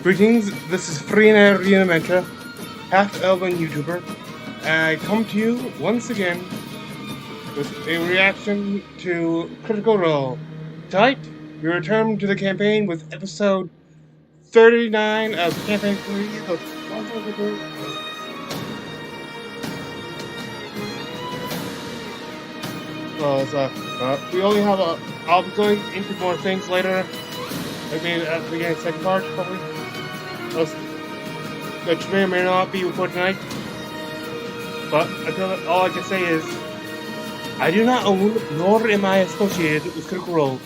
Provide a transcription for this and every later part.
Greetings, this is Frina Riamenta, half-elven YouTuber, and I come to you once again with a reaction to Critical Role. Tonight, we return to the campaign with episode 39 of Campaign 3 of Poc-O-Pea. We only have I'll be going into more things later. Maybe at the beginning of the second part, probably. Which may or may not be recorded tonight. But all I can say is, I do not own, nor am I associated with Critical Role,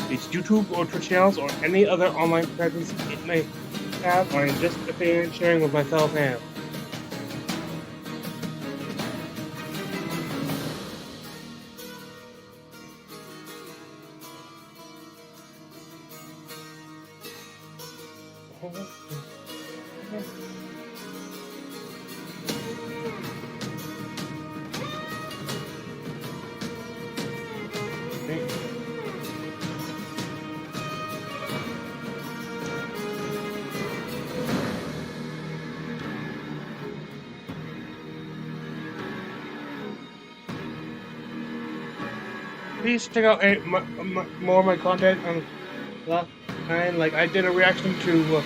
its YouTube or Twitch channels, or any other online presence it may have. I am just a fan sharing with my fellow fans. Please check out more of my content on last time. Like, I did a reaction to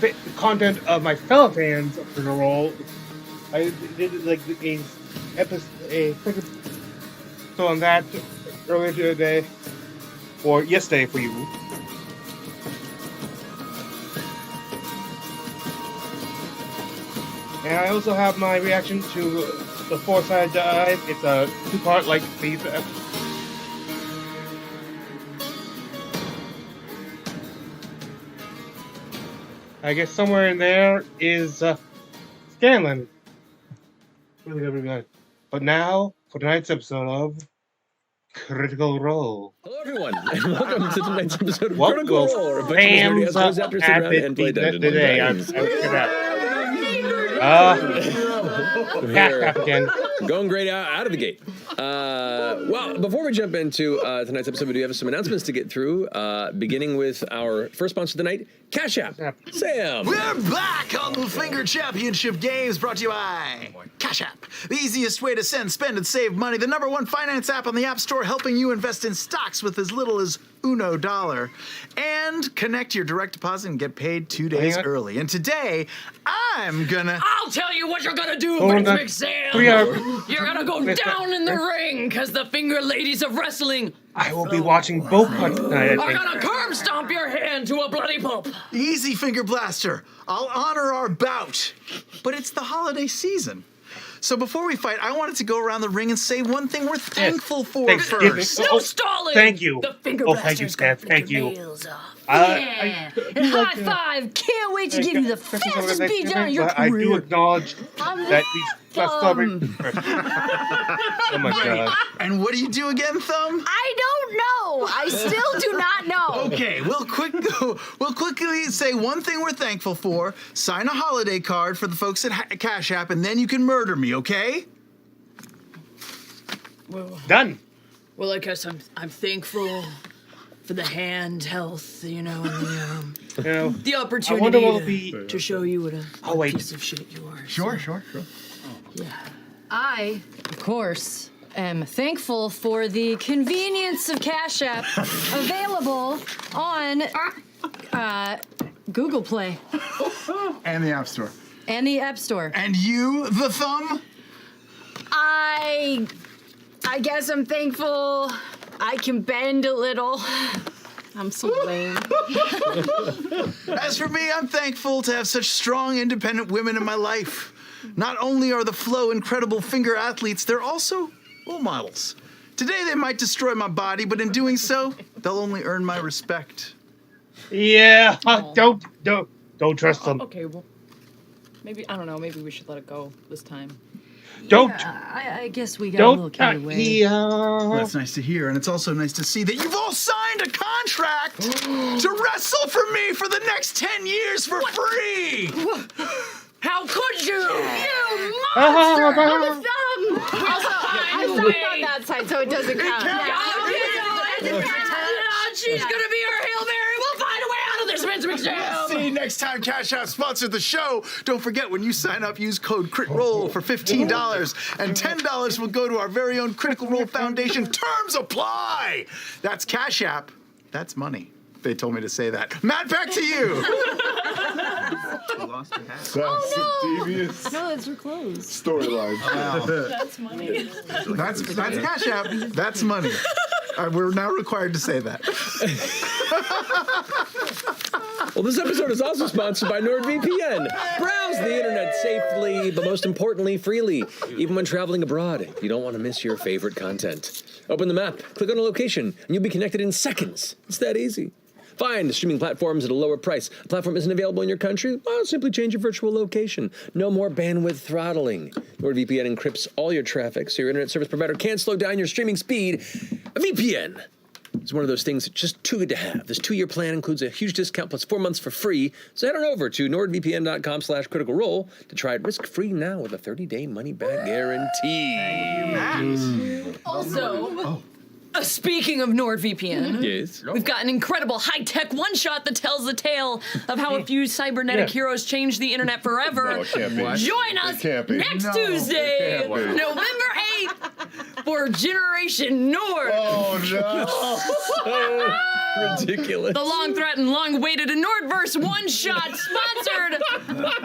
the content of my fellow fans of the role. I did like a second so on that earlier today, or yesterday for you. And I also have my reaction to the Four-Sided Dive. It's a two-part like these. I guess somewhere in there is Scanlan. Really good, really good. But now for tonight's episode of Critical Role. Hello, everyone, and welcome to tonight's episode of What Critical will Role. fans at today? Half again. Going great out of the gate. Well, before we jump into tonight's episode, we do have some announcements to get through, beginning with our first sponsor tonight, Cash App. Sam. We're back on the Finger Championship Games, brought to you by Cash App. The easiest way to send, spend, and save money. The #1 finance app on the App Store, helping you invest in stocks with as little as $1. And connect your direct deposit and get paid 2 days early. And today, I'll tell you what you're gonna do, Benjamin Sam. You're gonna go down in the ring, because the Finger Ladies of Wrestling I will be watching Boat Hunt tonight. are gonna curb stomp your hand to a bloody pulp. Easy, Finger Blaster. I'll honor our bout. But it's the holiday season. So before we fight, I wanted to go around the ring and say one thing we're thankful for first. No stalling! Thank you. The Finger Thank you, Blaster's Steph. gonna Thank pick your you. nails off. And high five! Can't wait to give you the fastest beat down in your I do career. acknowledge that these celebrating. Oh my god. And what do you do again, Thumb? I don't know. I still do not know. Okay, we'll quickly say one thing we're thankful for, sign a holiday card for the folks at Cash App, and then you can murder me, okay? Done. Well, I guess I'm thankful for the hand health, and the opportunity to show you what a piece of shit you are. Sure. Yeah. I, of course, am thankful for the convenience of Cash App available on Google Play And the App Store. and the App Store. And you, the Thumb? I guess I'm thankful I can bend a little. I'm so lame. As for me, I'm thankful to have such strong, independent women in my life. Not only are the Flow incredible finger athletes, they're also role models. Today they might destroy my body, but in doing so, they'll only earn my respect. Yeah. Don't trust them. Okay, well, maybe, I don't know, maybe we should let it go this time. Don't. I guess we got a little Don't carried away. That's nice to hear, and it's also nice to see that you've all signed a contract to wrestle for me for the next 10 years for free! How could you? You monster! I'm a thumb! Also, I'm stuck on that side, so it doesn't count. She's gonna be our Hail Mary. We'll find a way out of this, See you next time Cash App sponsored the show. Don't forget, when you sign up, use code CritRoll for $15, and $10 will go to our very own Critical Role Foundation. Terms apply. That's Cash App. That's money. They told me to say that. Matt, back to you. You lost your hat. That's a devious No, it's your clothes. storyline. That's money. That's Cash App. That's money. We're now required to say that. Well, this episode is also sponsored by NordVPN. Browse the internet safely, but most importantly, freely, even when traveling abroad. You don't want to miss your favorite content. Open the map, click on a location, and you'll be connected in seconds. It's that easy. Find streaming platforms at a lower price. A platform isn't available in your country? Well, simply change your virtual location. No more bandwidth throttling. NordVPN encrypts all your traffic, so your internet service provider can't slow down your streaming speed. A VPN is one of those things that's just too good to have. This 2-year plan includes a huge discount plus 4 months for free. So head on over to nordvpn.com/criticalrole to try it risk-free now with a 30-day money-back guarantee. Also, speaking of NordVPN, Yes. we've got an incredible high-tech one-shot that tells the tale of how a few cybernetic heroes changed the internet forever. No, it can't be. Join us can't be. next No, Tuesday, it can't be. November 8th, for Generation Nord. Oh, no. Ridiculous. The long-threatened, long-awaited Nordverse one-shot sponsored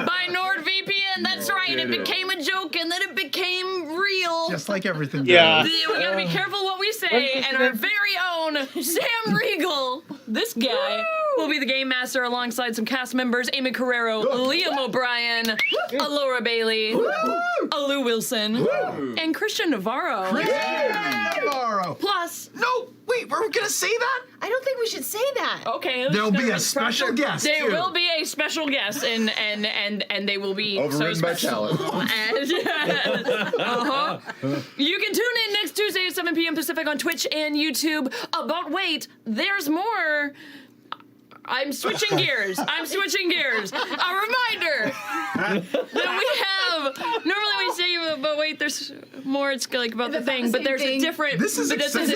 by NordVPN. That's right, it became a joke and then it became real. Just like everything. Yeah. does. We gotta be careful what we say, and our very own Sam Riegel, this guy, will be the game master alongside some cast members: Amy Carrero, Liam O'Brien, Laura Bailey, Lou Wilson, and Christian Navarro. Navarro. Plus, No, wait, we're gonna say that? I don't think we should say that. okay, There'll be a special guest. There too. will be a special guest, and they will be Overridden so by special. talent. You can tune in next Tuesday at 7 p.m. Pacific on Twitch and YouTube. But wait, there's more. I'm switching gears. A reminder that we have. Normally we say, but wait, there's more. It's like about the thing, but there's a different. This is but exciting.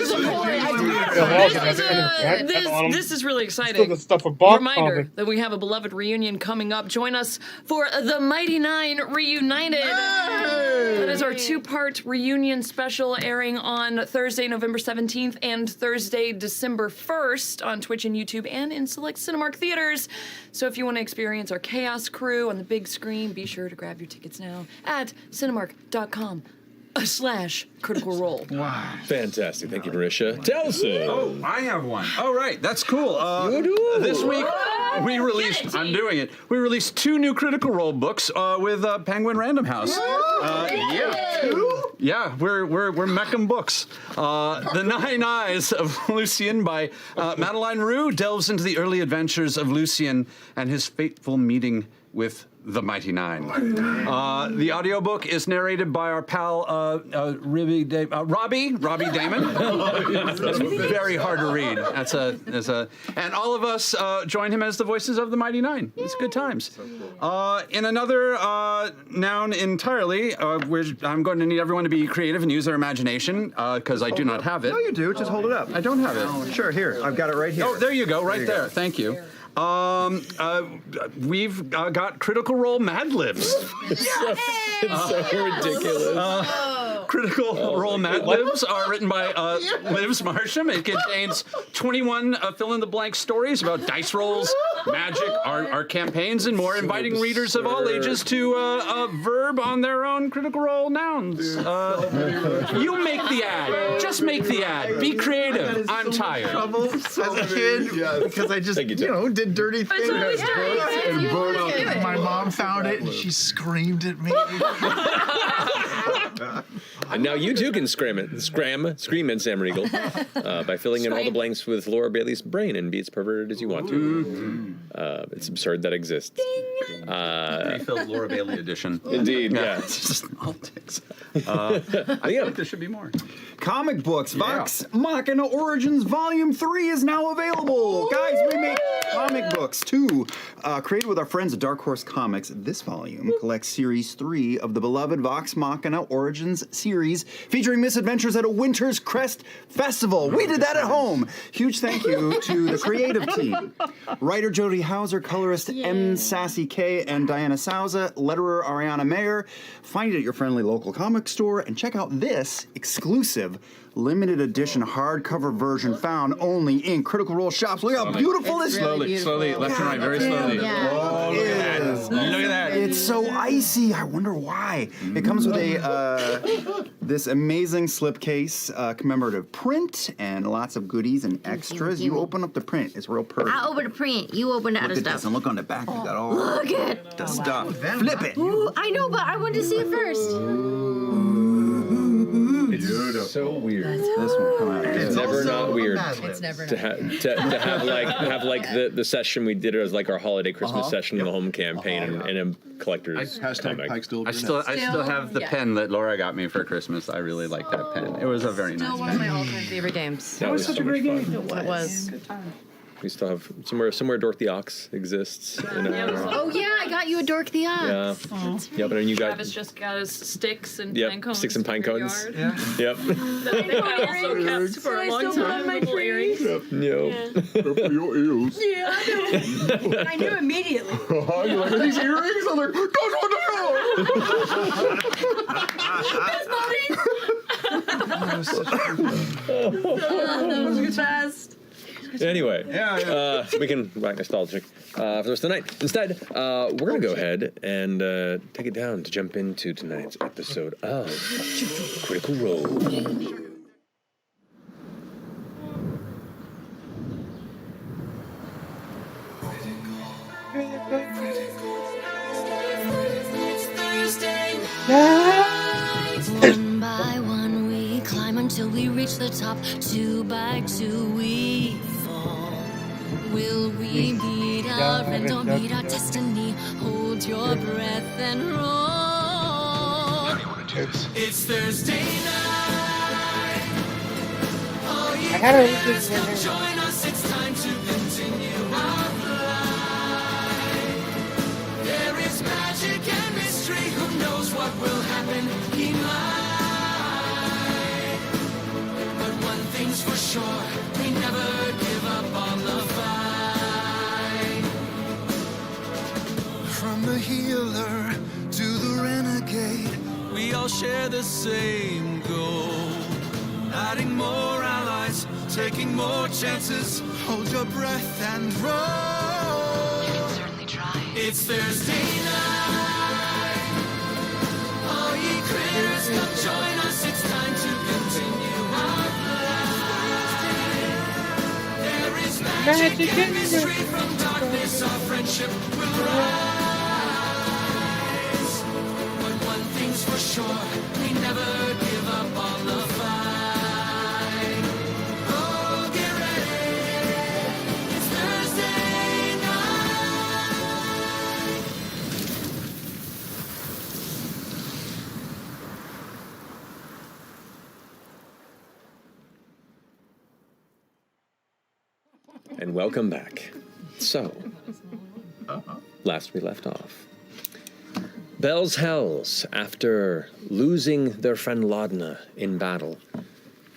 This is really Still exciting. the stuff for box Reminder office. that we have a beloved reunion coming up. Join us for the Mighty Nine Reunited. That is our 2-part reunion special airing on Thursday, November 17th and Thursday, December 1st on Twitch and YouTube and in select Cinemark theaters. So if you want to experience our Chaos crew on the big screen, be sure to grab your tickets now at cinemark.com/critical role. Wow. Fantastic. Thank you, Marisha. Tellson. Oh, I have one. Oh, right. That's cool. You do? This week, we released, Get it, I'm doing it, we released 2 new Critical Role books with Penguin Random House. Yeah, we're Meckham Books. The Nine Eyes of Lucien by Madeline Rue delves into the early adventures of Lucien and his fateful meeting with the Mighty Nine. The audiobook is narrated by our pal Robbie Damon. That's very hard to read. And all of us join him as the voices of the Mighty Nine. It's good times. In another noun entirely, I'm going to need everyone to be creative and use their imagination because I do not have it. No, you do. Just hold it up. I don't have it. Sure, here. I've got it right here. Oh, there you go, right there. Thank you. We've got Critical Role Mad Libs. It's so ridiculous. Critical Role Mad Libs are written by Livs Marsham. It contains 21 fill-in-the-blank stories about dice rolls, magic, our campaigns, and more, inviting readers of all ages to verb on their own Critical Role nouns. You make the ad. Just make the ad. Be creative. I'm tired. Trouble as a kid because I just, did dirty things. And My mom found it and she screamed at me. And now you too can scream in Sam Riegel by filling in all the blanks with Laura Bailey's brain and be as perverted as you want to. It's absurd that exists. Refilled Laura Bailey edition. Indeed, yeah. It's just all dicks. I think there should be more. Comic books. Vox Machina Origins Volume 3 is now available. Guys, we make comic books. books. 2, created with our friends at Dark Horse Comics. This volume collects Series 3 of the beloved Vox Machina Origins series, featuring misadventures at a Winter's Crest Festival. We did that at home. Huge thank you to the creative team. Writer Jody Hauser, colorist M. Sassy K, and Diana Souza, letterer Ariana Mayer. Find it at your friendly local comic store, and check out this exclusive limited edition hardcover version found only in Critical Role shops. Look how beautiful this is. Slowly, left and right, very slowly. Oh, look at that. Look at that. It's so icy. I wonder why. It comes with a this amazing slipcase, commemorative print, and lots of goodies and extras. You open up the print. It's real pretty. I opened a print. You opened other Look at stuff. this, and look on the back. You got all Look at the stuff. Flip it. Ooh, I know, but I wanted to see it first. It's so weird. This one come out. It's never not weird It's never to have like the session we did as like our holiday Christmas session in the home campaign and a collector's comic. Pike still. I still have the pen that Laura got me for Christmas. I really like that pen. It was a very nice Still one pen. of my all-time favorite games. That was such a great game. It was. We still have somewhere Dorothy Ox exists. In our, Oh yeah, I got you a Dork the Ox. yeah. Yep, and then you got Travis just got his sticks and pine cones. sticks and pine for your cones. yard. Yep. That I also kept for a long time. Little earrings. Yep. Your ears. Yeah, I knew immediately. You like these earrings? I'm like, those on the That was the best. Anyway, we can whack nostalgic for the rest of the night. Instead, we're going to go ahead and take it down to jump into tonight's episode of Critical Role. One by one we climb until we reach the top. 2 by 2 we fall. Will we meet our end or meet our destiny? Hold your breath and roll. It's Thursday night. All you friends come join us. It's time to continue our flight. There is magic and mystery. Who knows what will happen? He might. But one thing's for sure, we never give up on the fight. From the healer to the renegade, we all share the same goal. Adding more allies, taking more chances. Hold your breath and roll. You can certainly try. It's Thursday night. All ye critters, come join us. It's time to continue our flight. There is magic and mystery. From darkness, our friendship will rise. But one thing's for sure, we never give up on the fight. Oh, get ready. It's Thursday night. And welcome back. So, last we left off. Bells Hells, after losing their friend Laudna in battle,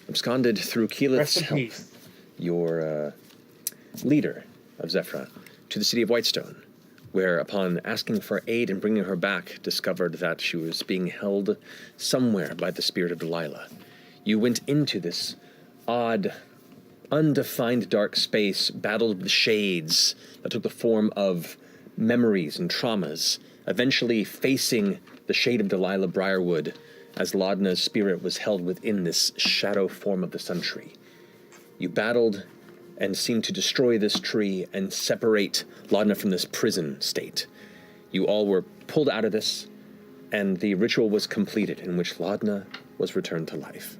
absconded through Keyleth's Rest in help, peace. your leader of Zephyra, to the city of Whitestone, where, upon asking for aid and bringing her back, discovered that she was being held somewhere by the spirit of Delilah. You went into this odd, undefined dark space, battled the shades that took the form of memories and traumas, eventually facing the shade of Delilah Briarwood as Laudna's spirit was held within this shadow form of the sun tree. You battled and seemed to destroy this tree and separate Laudna from this prison state. You all were pulled out of this, and the ritual was completed in which Laudna was returned to life.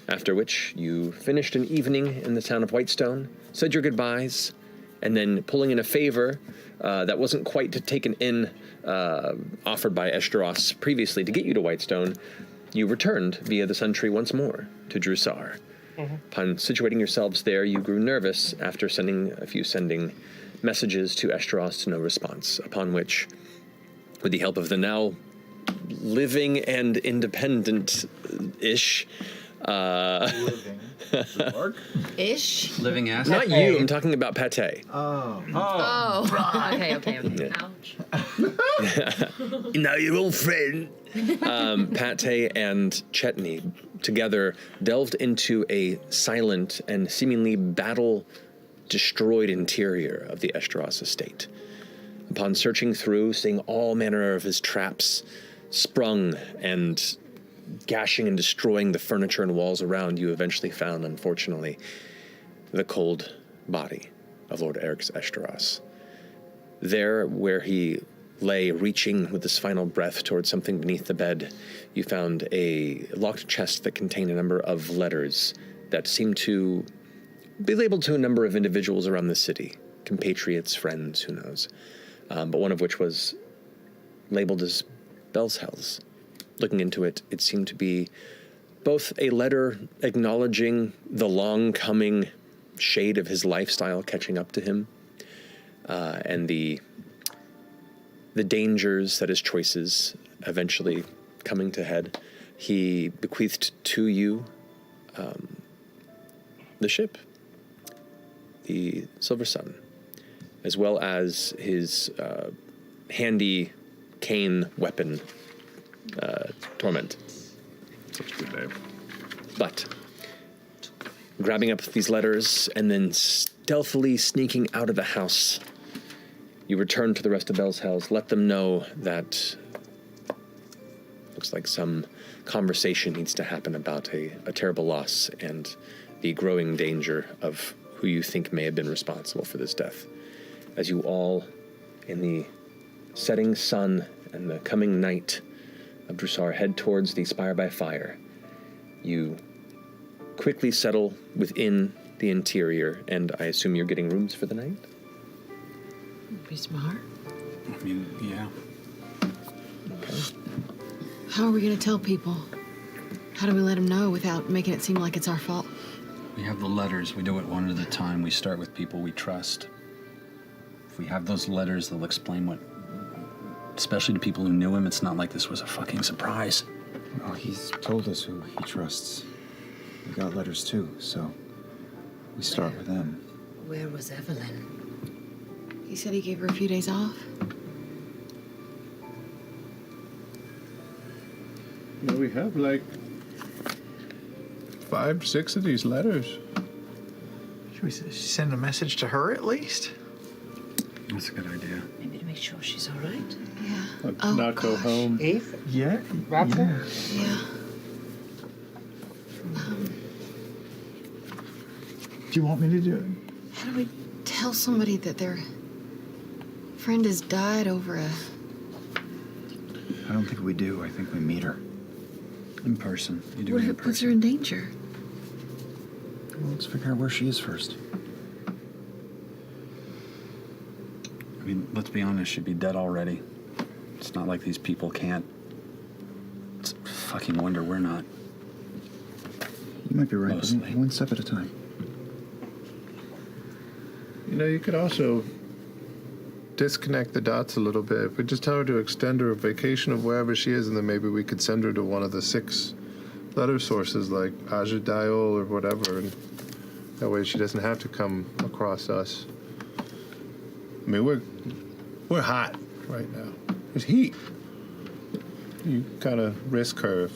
After which, you finished an evening in the town of Whitestone, said your goodbyes, and then pulling in a favor that wasn't quite taken in, offered by Eshtaros previously to get you to Whitestone, you returned via the Sun Tree once more to Drusar. Upon situating yourselves there, you grew nervous after sending messages to Esteros to no response, upon which, with the help of the now living and independent-ish, Ish? Living ass. not you, I'm talking about Pate. Oh. Okay. Ouch. Now your old friend. Pate and Chetney together delved into a silent and seemingly battle-destroyed interior of the Esteros estate. Upon searching through, seeing all manner of his traps sprung and gashing and destroying the furniture and walls around, you eventually found, unfortunately, the cold body of Lord Eric's Esteros. There, where he lay reaching with his final breath towards something beneath the bed, you found a locked chest that contained a number of letters that seemed to be labeled to a number of individuals around the city, compatriots, friends, who knows, but one of which was labeled as Bellshells. Looking into it, it seemed to be both a letter acknowledging the long-coming shade of his lifestyle catching up to him, and the dangers that his choices eventually coming to head. He bequeathed to you the ship, the Silver Sun, as well as his handy cane weapon, Torment. Such a good name. But grabbing up these letters and then stealthily sneaking out of the house, you return to the rest of Bellshells, let them know that looks like some conversation needs to happen about a terrible loss and the growing danger of who you think may have been responsible for this death. As you all, in the setting sun and the coming night of Drusar, head towards the Spire by Fire, you quickly settle within the interior, and I assume you're getting rooms for the night? Be smart. I mean, yeah. Okay. How are we going to tell people? How do we let them know without making it seem like it's our fault? We have the letters. We do it one at a time. We start with people we trust. If we have those letters, they'll explain what, especially to people who knew him, it's not like this was a fucking surprise. Well, he's told us who he trusts. We got letters too, so we start with them. Where was Evelyn? He said he gave her a few days off. Well, we have like 5, 6 of these letters. Should we send a message to her at least? That's a good idea. Maybe to make sure she's all right. Yeah. Not go home. Eighth? Yeah. Rapture? Yeah. Do you want me to do it? How do we tell somebody that their friend has died over a... I don't think we do. I think we meet her. In person. You do What it if in it puts her in danger? Well, let's figure out where she is first. I mean, let's be honest, she'd be dead already. It's not like these people can't. It's a fucking wonder we're not. You might be right. Mostly. One step at a time. You know, you could also disconnect the dots a little bit. If we just tell her to extend her vacation of wherever she is, and then maybe we could send her to one of the 6 letter sources like Ajadiol or whatever, and that way she doesn't have to come across us. I mean, we're hot right now. There's heat. You kind of risk her if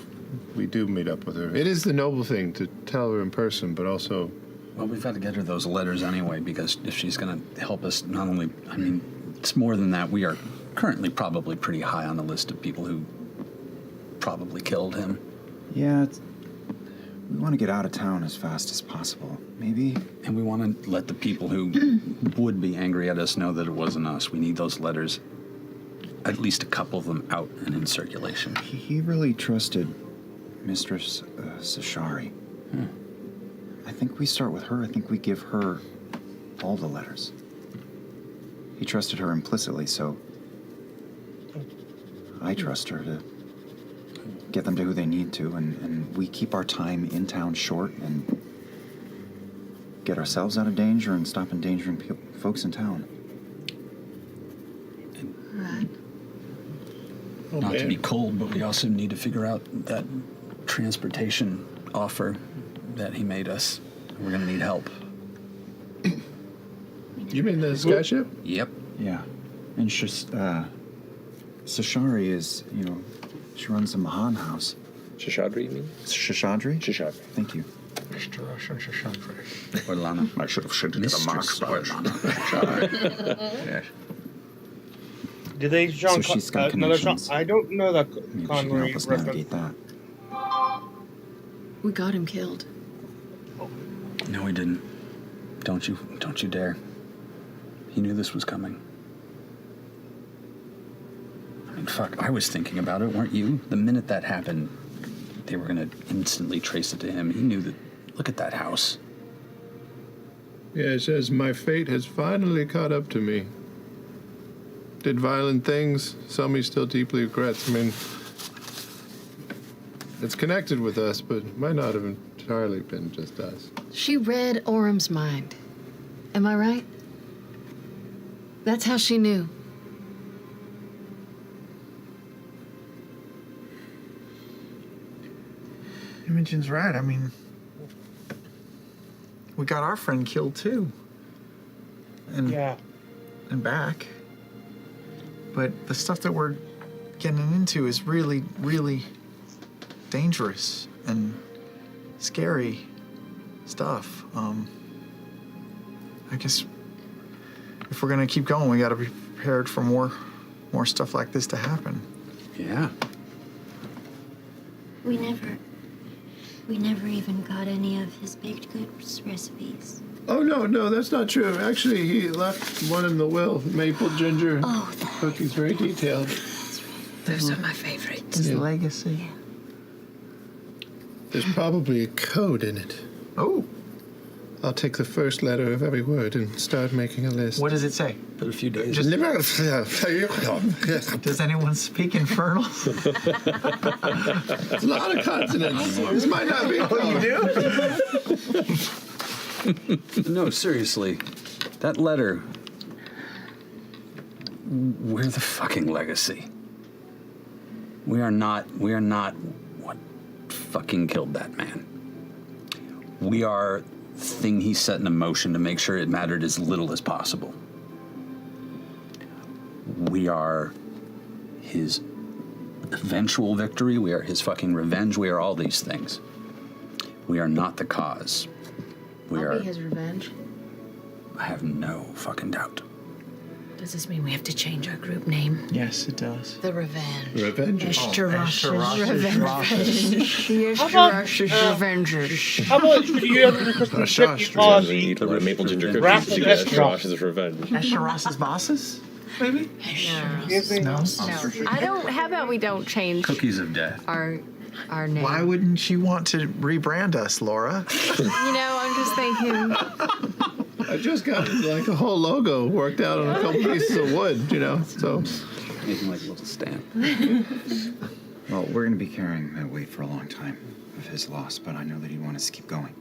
we do meet up with her. It is the noble thing to tell her in person, but also... Well, we've got to get her those letters anyway, because if she's going to help us, not only, I mean, it's more than that. We are currently probably pretty high on the list of people who probably killed him. Yeah, we want to get out of town as fast as possible. Maybe. And we want to let the people who would be angry at us know that it wasn't us. We need those letters, at least a couple of them, out and in circulation. He really trusted Mistress Sashari. I think we start with her. I think we give her all the letters. He trusted her implicitly, so I trust her to get them to who they need to, and we keep our time in town short and get ourselves out of danger and stop endangering folks in town. Right. Not to be cold, but we also need to figure out that transportation offer that he made us. We're gonna need help. You mean the skyship? Yep. Yeah. And Sashari is, she runs the Mahan house. Shashadri, you mean? Shashadri? Shashadri. Thank you. Mr. Russian Shashandra. Orlana. I should have sent it to the Marks Yes. Did they show So she's got another song? connections. I don't know that Maybe she can Connery help us reference. navigate that. We got him killed. No, he didn't. Don't you dare. He knew this was coming. I mean, fuck, I was thinking about it, weren't you? The minute that happened, they were gonna instantly trace it to him. He knew that. Look at that house. Yeah, it says, my fate has finally caught up to me. Did violent things, some he still deeply regrets. I mean, it's connected with us, but it might not have entirely been just us. She read Orem's mind. Am I right? That's how she knew. Imogen's right. I mean, we got our friend killed too. And Yeah. and back. But the stuff that we're getting into is really, really dangerous and scary stuff. I guess if we're gonna keep going, we gotta be prepared for more stuff like this to happen. Yeah. We never even got any of his baked goods recipes. Oh, no, that's not true. Actually, he left one in the will. Maple ginger cookies, very detailed. Those are my favorites. His legacy. There's probably a code in it. Oh. I'll take the first letter of every word and start making a list. What does it say? For a few days. Does anyone speak Infernal? It's a lot of consonants. This might not be a code. You do? No, seriously. That letter. We're the fucking legacy. We are not what fucking killed that man. We are the thing he set in motion to make sure it mattered as little as possible. We are his eventual victory. We are his fucking revenge. We are all these things. We are not the cause. We I'll are. be his revenge. I have no fucking doubt. Does this mean we have to change our group name? Yes, it does. The Revenge. Revengers. Eshtarosh's Revenge. The How about, Eshtarosh's Revengers. How about you have to Christmas chip you call it Eat the maple ginger cookies. Raffle You get Eshtarosh. Eshtarosh's revenge. Escheros's bosses? Maybe? No. I don't. How about we don't change Cookies of death. our name? Why wouldn't you want to rebrand us, Laura? I'm just thinking. I just got like a whole logo worked out on a couple pieces of wood, so. Anything like a little stamp. Well, we're going to be carrying that weight for a long time of his loss, but I know that he'd want us to keep going.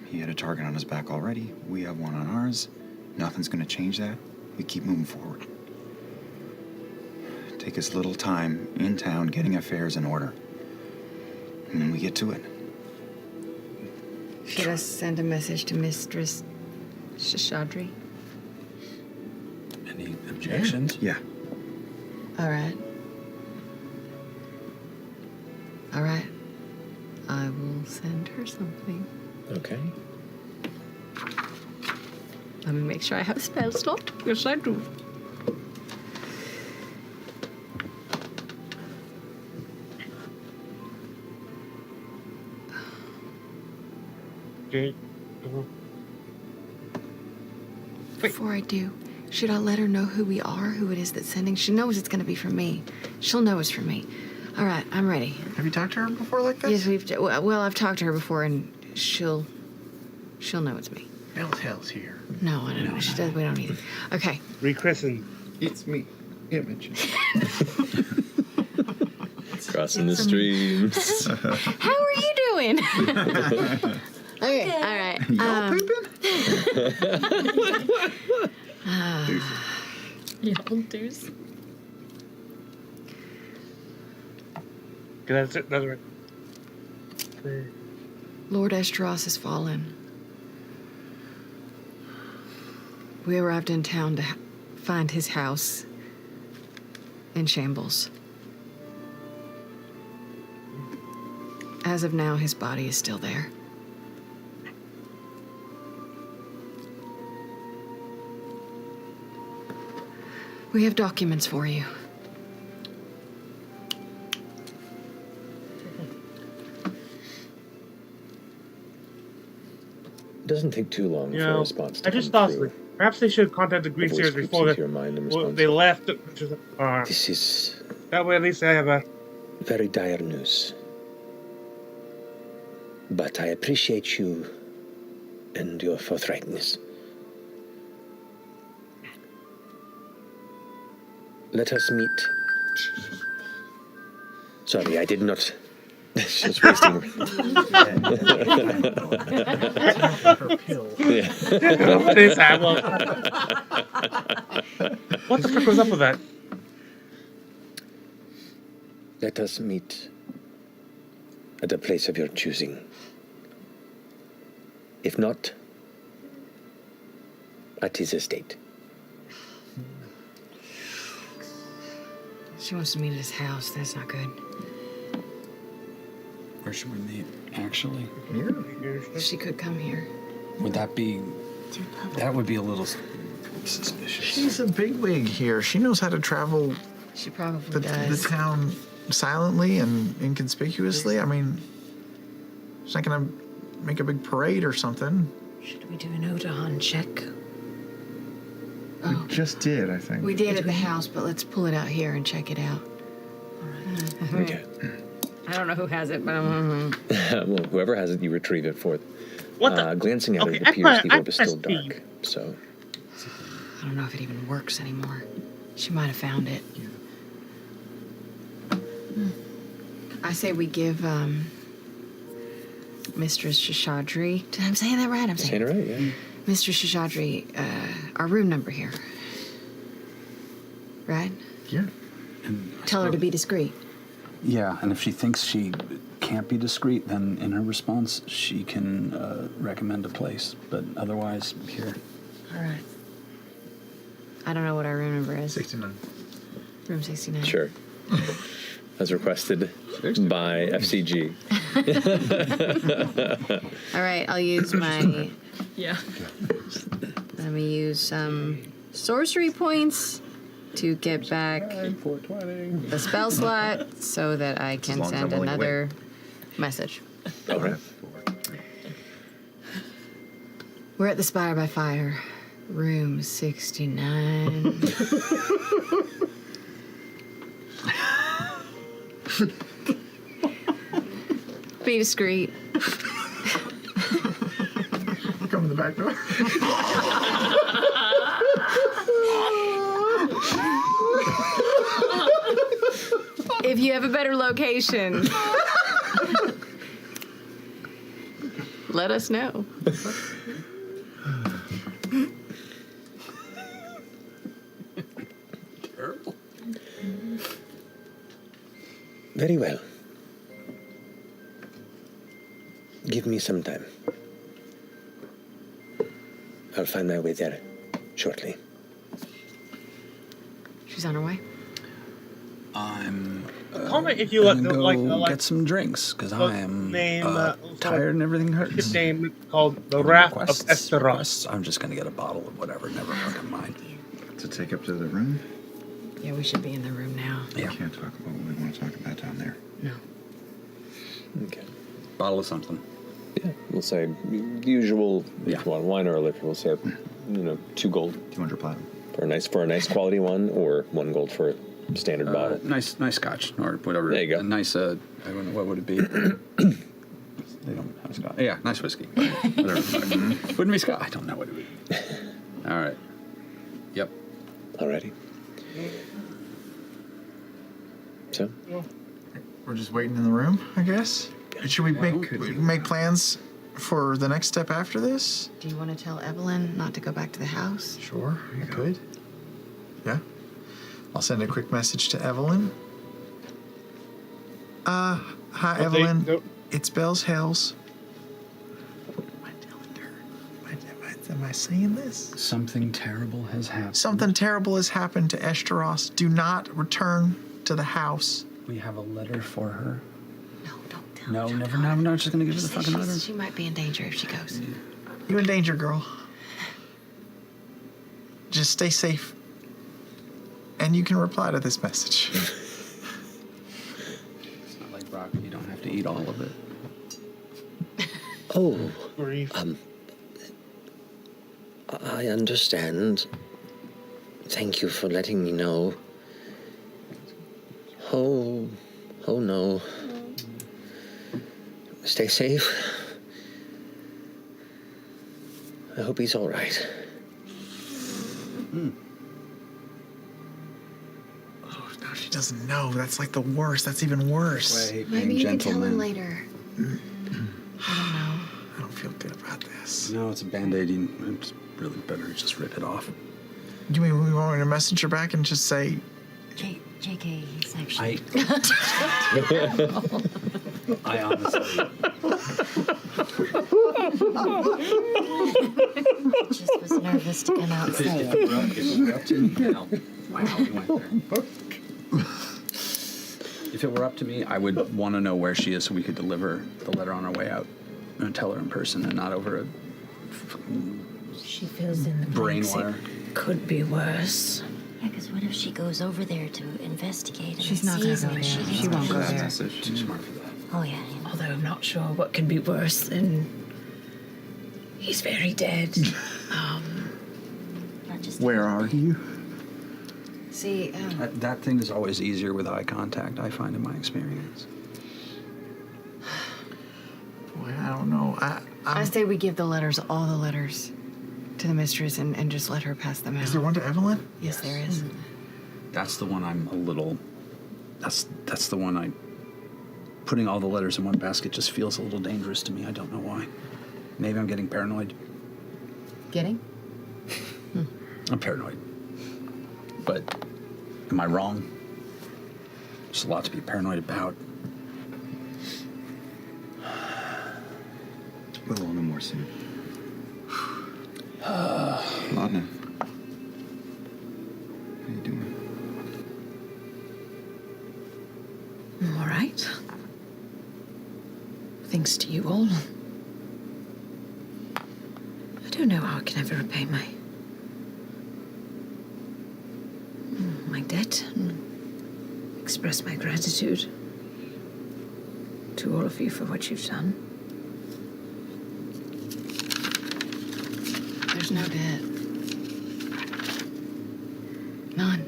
He had a target on his back already. We have one on ours. Nothing's going to change that. We keep moving forward. Take us a little time in town getting affairs in order. And then we get to it. Should I send a message to Mistress Shashadri? Any objections? Yeah. All right. I will send her something. Okay. Let me make sure I have spell slot. Yes, I do. Okay. Before I do, should I let her know who we are, who it is that's sending? She knows it's going to be from me. She'll know it's from me. All right, I'm ready. Have you talked to her before like this? Yes, well, I've talked to her before, and she'll know it's me. Belltail's here. No, I don't know. She does. We don't need it. Okay. Rechristened. It's me, Imogen. Crossing the streams. How are you doing? Okay. All right. Y'all pooping? Yeah, deuce. That's it. That's right. Lord Estros has fallen. We arrived in town to find his house in shambles. As of now, his body is still there. We have documents for you. It doesn't take too long You for a know, response to I just come thought through. perhaps they should contact the Green The voice Series creeps before into your mind and responds. they left. This is That way, at least I have a. very dire news. But I appreciate you and your forthrightness. Let us meet. Sorry, I did not. Just wasting. Yeah. What the frick was up with that? Let us meet at a place of your choosing. If not, at his estate. She wants to meet at his house. That's not good. Where should we meet, actually? She could come here. Would that be... That would be a little suspicious. She's a bigwig here. She knows how to travel She probably the does. town silently and inconspicuously. I mean, she's not gonna make a big parade or something. Should we do an Odahan check? We just did, I think. We did at the house, but let's pull it out here and check it out. Okay. I don't know who has it, but Well, whoever has it, you retrieve it for. What the? Glancing at Okay, it, it appears the orb is still pressed B. dark. So, I don't know if it even works anymore. She might have found it. I say we give Mistress Shishadri. Did I say that right? I'm saying it right, yeah. Mistress Shishadri, our room number here. Right? Yeah. Tell her to be discreet. Yeah, and if she thinks she can't be discreet, then in her response, she can recommend a place. But otherwise, here. All right. I don't know what our room number is. 69. Room 69. sure. As requested by F.C.G. All right, I'll use my. Yeah. Let me use some sorcery points to get back the spell slot so that I can long as I'm send willing to another message. Okay. We're at the Spire by Fire, room 69. Be discreet. Come in the back door. If you have a better location, let us know. Terrible. Very well. Give me some time. I'll find my way there shortly. She's on her way. I'm Comment if you gonna go like get some drinks, because I am name, tired and everything hurts. Ship name called the Wrath of Esteros. Requests? I'm just gonna get a bottle of whatever, never fucking mind. To take up to the room? Yeah, we should be in the room now. Yeah. We can't talk about what we want to talk about down there. No. Okay. Bottle of something. Yeah, we'll say the usual. Yeah. If you want wine or liquor, we'll say 2 gold 200 platinum. for a nice quality one, or 1 gold for a standard bottle. Nice scotch or whatever. There you go. A nice. I don't know, what would it be? They don't have scotch. Yeah, nice whiskey. Whatever. Wouldn't be scotch. I don't know what it would be. All right. Yep. Alrighty. So, We're just waiting in the room, I guess. Should we make plans for the next step after this? Do you want to tell Evelyn not to go back to the house? Sure, you could. Yeah. I'll send a quick message to Evelyn. Hi, Evelyn. It's Bells Hills. Am I telling her? Am I saying this? Something terrible has happened. Something terrible has happened to Eshtaros. Do not return to the house. We have a letter for her. No, don't tell No, her. never. No, I'm not just gonna give her the fucking letter. She might be in danger if she goes. You in danger, girl. Just stay safe. And you can reply to this message. It's not like broccoli. You don't have to eat all of it. Oh, I understand. Thank you for letting me know. Oh no. Stay safe. I hope he's all right. Oh, no, she doesn't know. That's like the worst. That's even worse. Maybe you can tell her later. I don't know. I don't feel good about this. No, it's a band-aid. It's really better to just rip it off. You mean we want me to message her back and just say... JK, he's actually... I honestly... just was nervous to come out and say it. If it were up to me, wow, we went there. If it were up to me, I would want to know where she is so we could deliver the letter on our way out and tell her in person and not over a She fills in the brain blanks. wire. It could be worse. Yeah, because what if she goes over there to investigate and She's not gonna sees go me? there. She She won't go gets there. pissed. Too smart for that. Oh, yeah. Although I'm not sure what can be worse than he's very dead. Not just Where are you? See, That thing is always easier with eye contact, I find in my experience. Boy, I don't know. I say we give all the letters to the mistress and just let her pass them out. Is there one to Evelyn? Yes, there is. That's the one I'm a little... That's the one I... Putting all the letters in one basket just feels a little dangerous to me. I don't know why. Maybe I'm getting paranoid. Getting? I'm paranoid. But am I wrong? There's a lot to be paranoid about. We'll all know more soon. Ladna. How you doing? I'm all right. Thanks to you all. I don't know how I can ever repay my debt and express my gratitude to all of you for what you've done. There's no debt. None.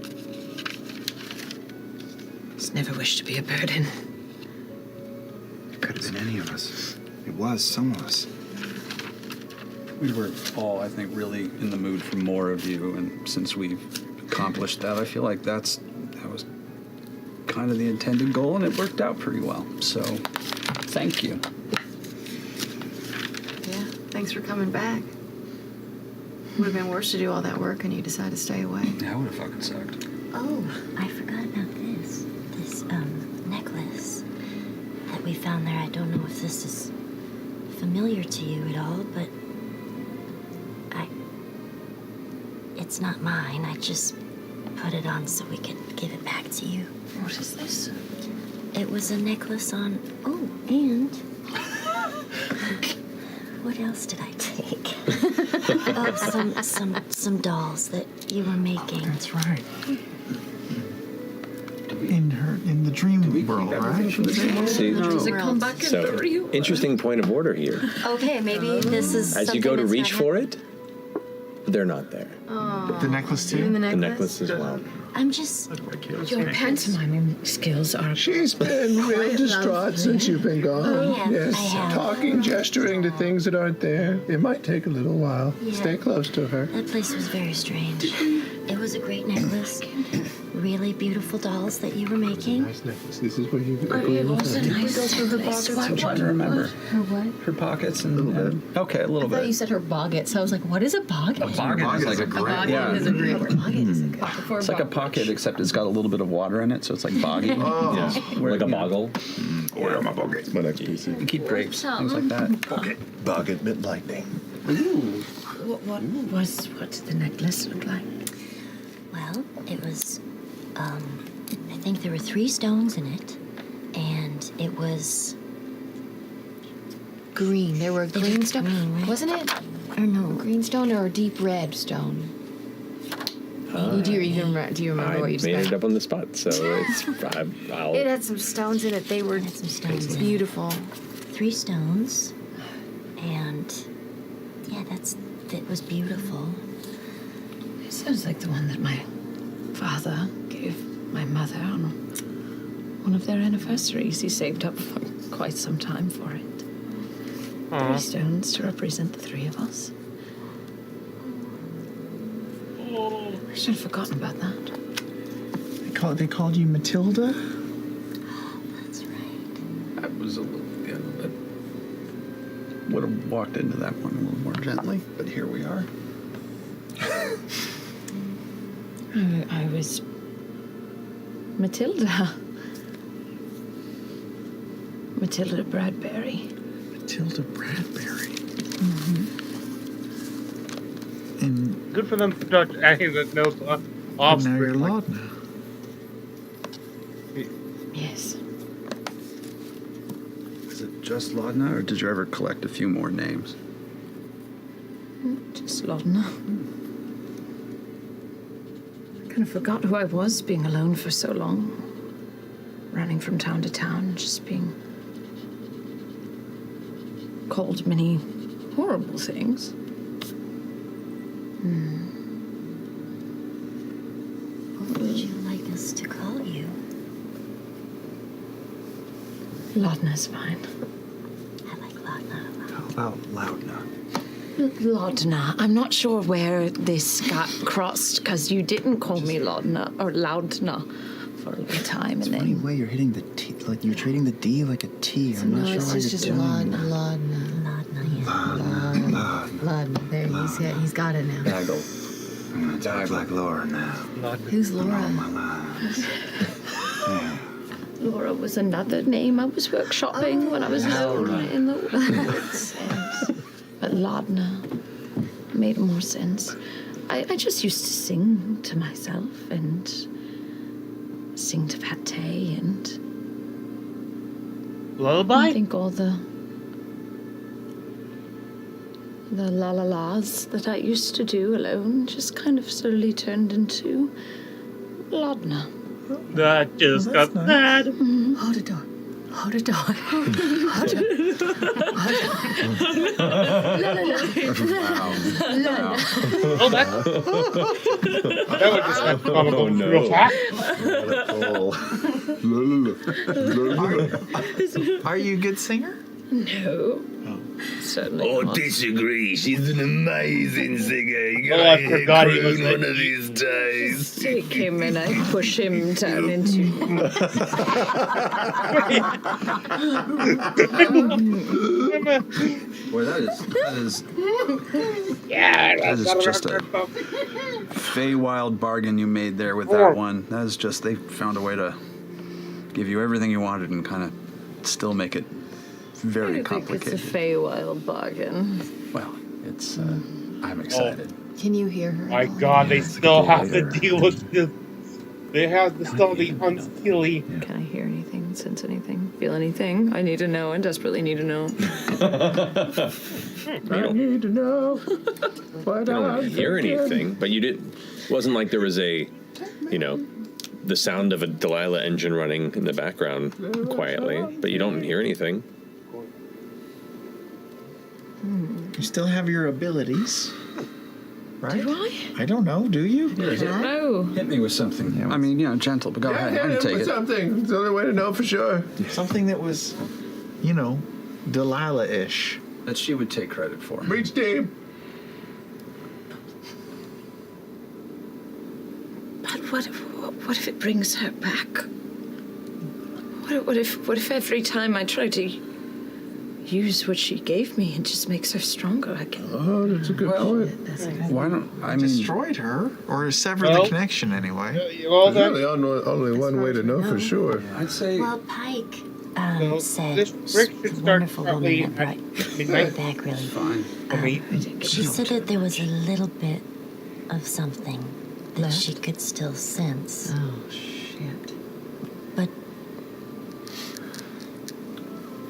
Just never wished to be a burden. It could have been any of us. It was some of us. We were all, I think, really in the mood for more of you, and since we've accomplished that, I feel like that was kind of the intended goal, and it worked out pretty well. So, thank you. Yeah, thanks for coming back. Would have been worse to do all that work and you decide to stay away. Yeah, I would have fucking sucked. Oh, I forgot about this. This, necklace that we found there. I don't know if this is familiar to you at all, but it's not mine. I just put it on so we could give it back to you. What is this? It was a necklace on... Oh, and... What else did I take? Oh, some dolls that you were making. That's right. In the dream world, right? See, Does it come back in the real? interesting point of order here. Okay, maybe this is As you go to reach for it, they're not there. The necklace too? Even the The necklace? necklace as well. I'm just. Your pantomiming skills are. She's been real distraught since you've been gone. I have. Talking, gesturing to things that aren't there. It might take a little while. Yeah. Stay close to her. That place was very strange. It was a great necklace. Really beautiful dolls that you were making. Nice necklace. This is where you get It was a nice I'm trying place. to remember. Her what? Her pockets and okay, a little I thought you bit. said her boggett, so I was like, what is a boggett? A boggett is like a great. Boggett Yeah. is a great word. Boggett is a good word. It's like a pocket, except it's got a little bit of water in it, so it's like boggy. Yeah, like a boggle. Order my bogey. My next piece. You keep grapes, things like that. Okay. Bogget meant lightning. What did the necklace look like? Well, it was. I think there were 3 stones in it, and it was. Green. There were green stone, green, right? wasn't it? Or no. Green stone or a deep red stone? Do you remember I what you made said? it up on the spot, so I'll. It had some stones in it. They were Had some stones in it. beautiful. 3 stones, and yeah, that was beautiful. It sounds like the one that my father gave my mother on one of their anniversaries. He saved up for quite some time for it. 3 stones to represent the 3 of us. I should have forgotten about that. They called you Matilda? That's right. I was a little, yeah, but would have walked into that one a little more gently, but here we are. I was Matilda. Matilda Bradbury. Matilda Bradbury. Mm-hmm. And Good for them for Dr. Annie that knows now offspring. you're like- Laudna. Yes. Is it just Laudna, or did you ever collect a few more names? Just Laudna. I kind of forgot who I was, being alone for so long. Running from town to town, just being called many horrible things. What would you like us to call you? Laudna's fine. I like Laudna. How about Loudna? Laudna. I'm not sure where this got crossed, because you didn't call me Laudna or Loudna for a long time, and Funny then. way you're hitting the T, like you're treating the D like a T. I'm not sure it's how you're just doing Laudna. that. Laudna. There, he's got it now. Bagel. I'm gonna talk like Laura now. Who's Laura? All my lives. Yeah. Laura was another name I was workshopping when I was alone in the woods. But Laudna made more sense. I just used to sing to myself and sing to Pate and I Lullaby? think all the la la la's that I used to do alone just kind of slowly turned into Laudna. That just got sad. Hold a door. Hold a door. Hold a Oh, that would just have gone real fast. Are you a good singer? No. Certainly not. Disagree. She's an amazing singer. You Oh, I forgot he was one of these days. Take him and I push him down into. Boy, that is just a Feywild bargain you made there with that one. That is just, they found a way to give you everything you wanted and kind of still make it very I think it's a complicated. Feywild bargain. Well, it's, I'm excited. Can you hear her? My God, they still have to deal with this. They have to still be unsteely. Can I hear anything, sense anything, feel anything? I need to know. I desperately need to know. I need to know what I don't hear anything, but you did. Wasn't like there was a, the sound of a Delilah engine running in the background quietly, but you don't hear anything. You still have your abilities, right? Do I? I don't know. Do you? No. Hit me with something. I mean, gentle, but go ahead. I can take it. Something. It's the only way to know for sure. Something that was, Delilah-ish. That she would take credit for. Reach team. But what if it brings her back? What if every time I try to use what she gave me, it just makes her stronger again? Oh, that's a good point. Why don't I mean Destroyed her or severed the connection anyway? There's really only one way to know for sure. I'd say. Well, Pike said this brick should start wonderful probably woman that at brought midnight. her back really. Fine. She said that there was a little bit of something that she could still sense. Oh, shit. But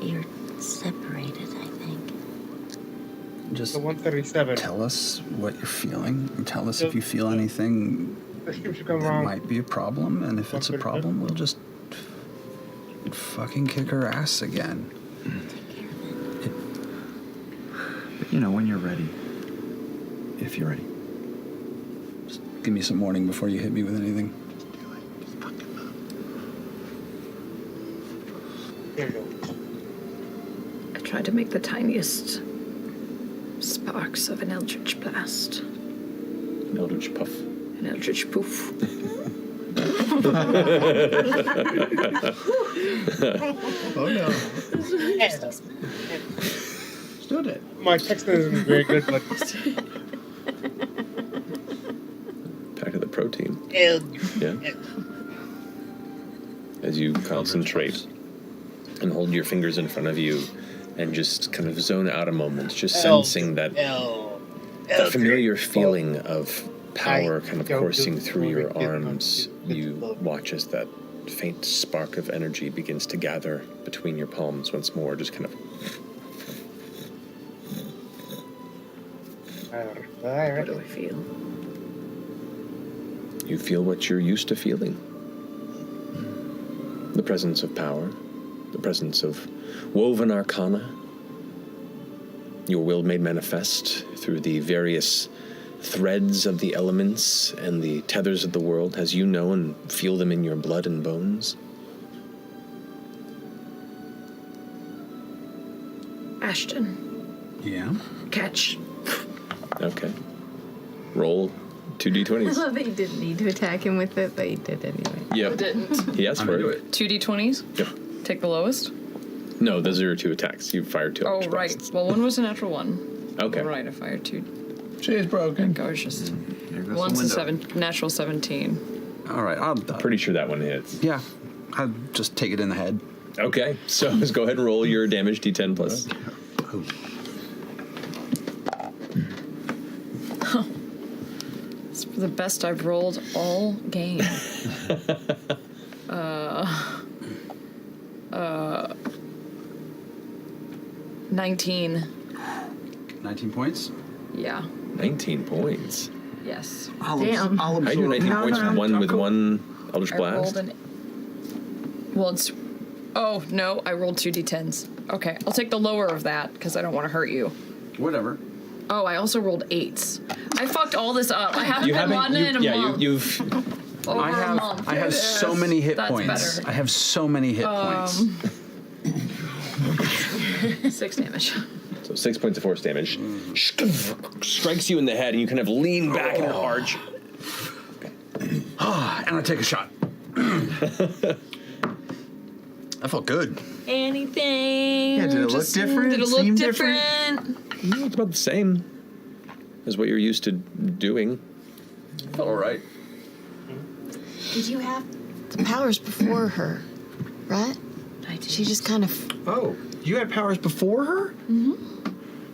you're separated, I think. Just The 137. tell us what you're feeling. And tell us if you feel anything The ship should come that wrong. might be a problem. And if it's a problem, we'll just fucking kick her ass again. When you're ready. If you're ready. Just give me some warning before you hit me with anything. Here you go. I tried to make the tiniest sparks of an eldritch blast. An eldritch puff. An eldritch poof. Oh no. Still dead. My text isn't very good, but Back to the protein. yeah. As you concentrate and hold your fingers in front of you and just kind of zone out a moment, just sensing that familiar feeling of power kind of coursing through your arms. You watch as that faint spark of energy begins to gather between your palms once more, just kind of. What do I feel? You feel what you're used to feeling. The presence of power, the presence of woven arcana, your will made manifest through the various threads of the elements and the tethers of the world as you know and feel them in your blood and bones. Ashton. Yeah? Catch. Okay. Roll 2d20s. I love that you didn't need to attack him with it, but you did anyway. Yep. Didn't. He asked for it. 2d20s? Yep. Take the lowest? No, those are your two attacks. You fired two. Oh, eldritch right. blasts. Well, one was a natural one. Okay. All right, I fired two. She's broken. Gorgeous. goes One's the a natural 17. All right. Pretty sure that one hits. Yeah. I'll just take it in the head. Okay, so let's go ahead and roll your damage d10 plus. It's the best I've rolled all game. 19. 19 points? Yeah. 19 points. Yes. Damn. How do you do 19 points with one Eldritch I Blast? rolled well, it's... Oh, no, I rolled 2d10s. Okay, I'll take the lower of that, because I don't want to hurt you. Whatever. Oh, I also rolled 8s. I fucked all this up. I haven't been Laden in a month. You've... Over a month. I have so many hit That's points. better. I have so many hit points. 6 damage. So 6 points of force damage. Strikes you in the head, and you kind of lean back and arch. And I take a shot. That felt good. Anything? Yeah, did it look different? Did it look Seem different? No, it's about the same as what you're used to doing. Felt all right. Did you have the powers before her, right? I did. She just kind of... Oh, you had powers before her? Mm-hmm.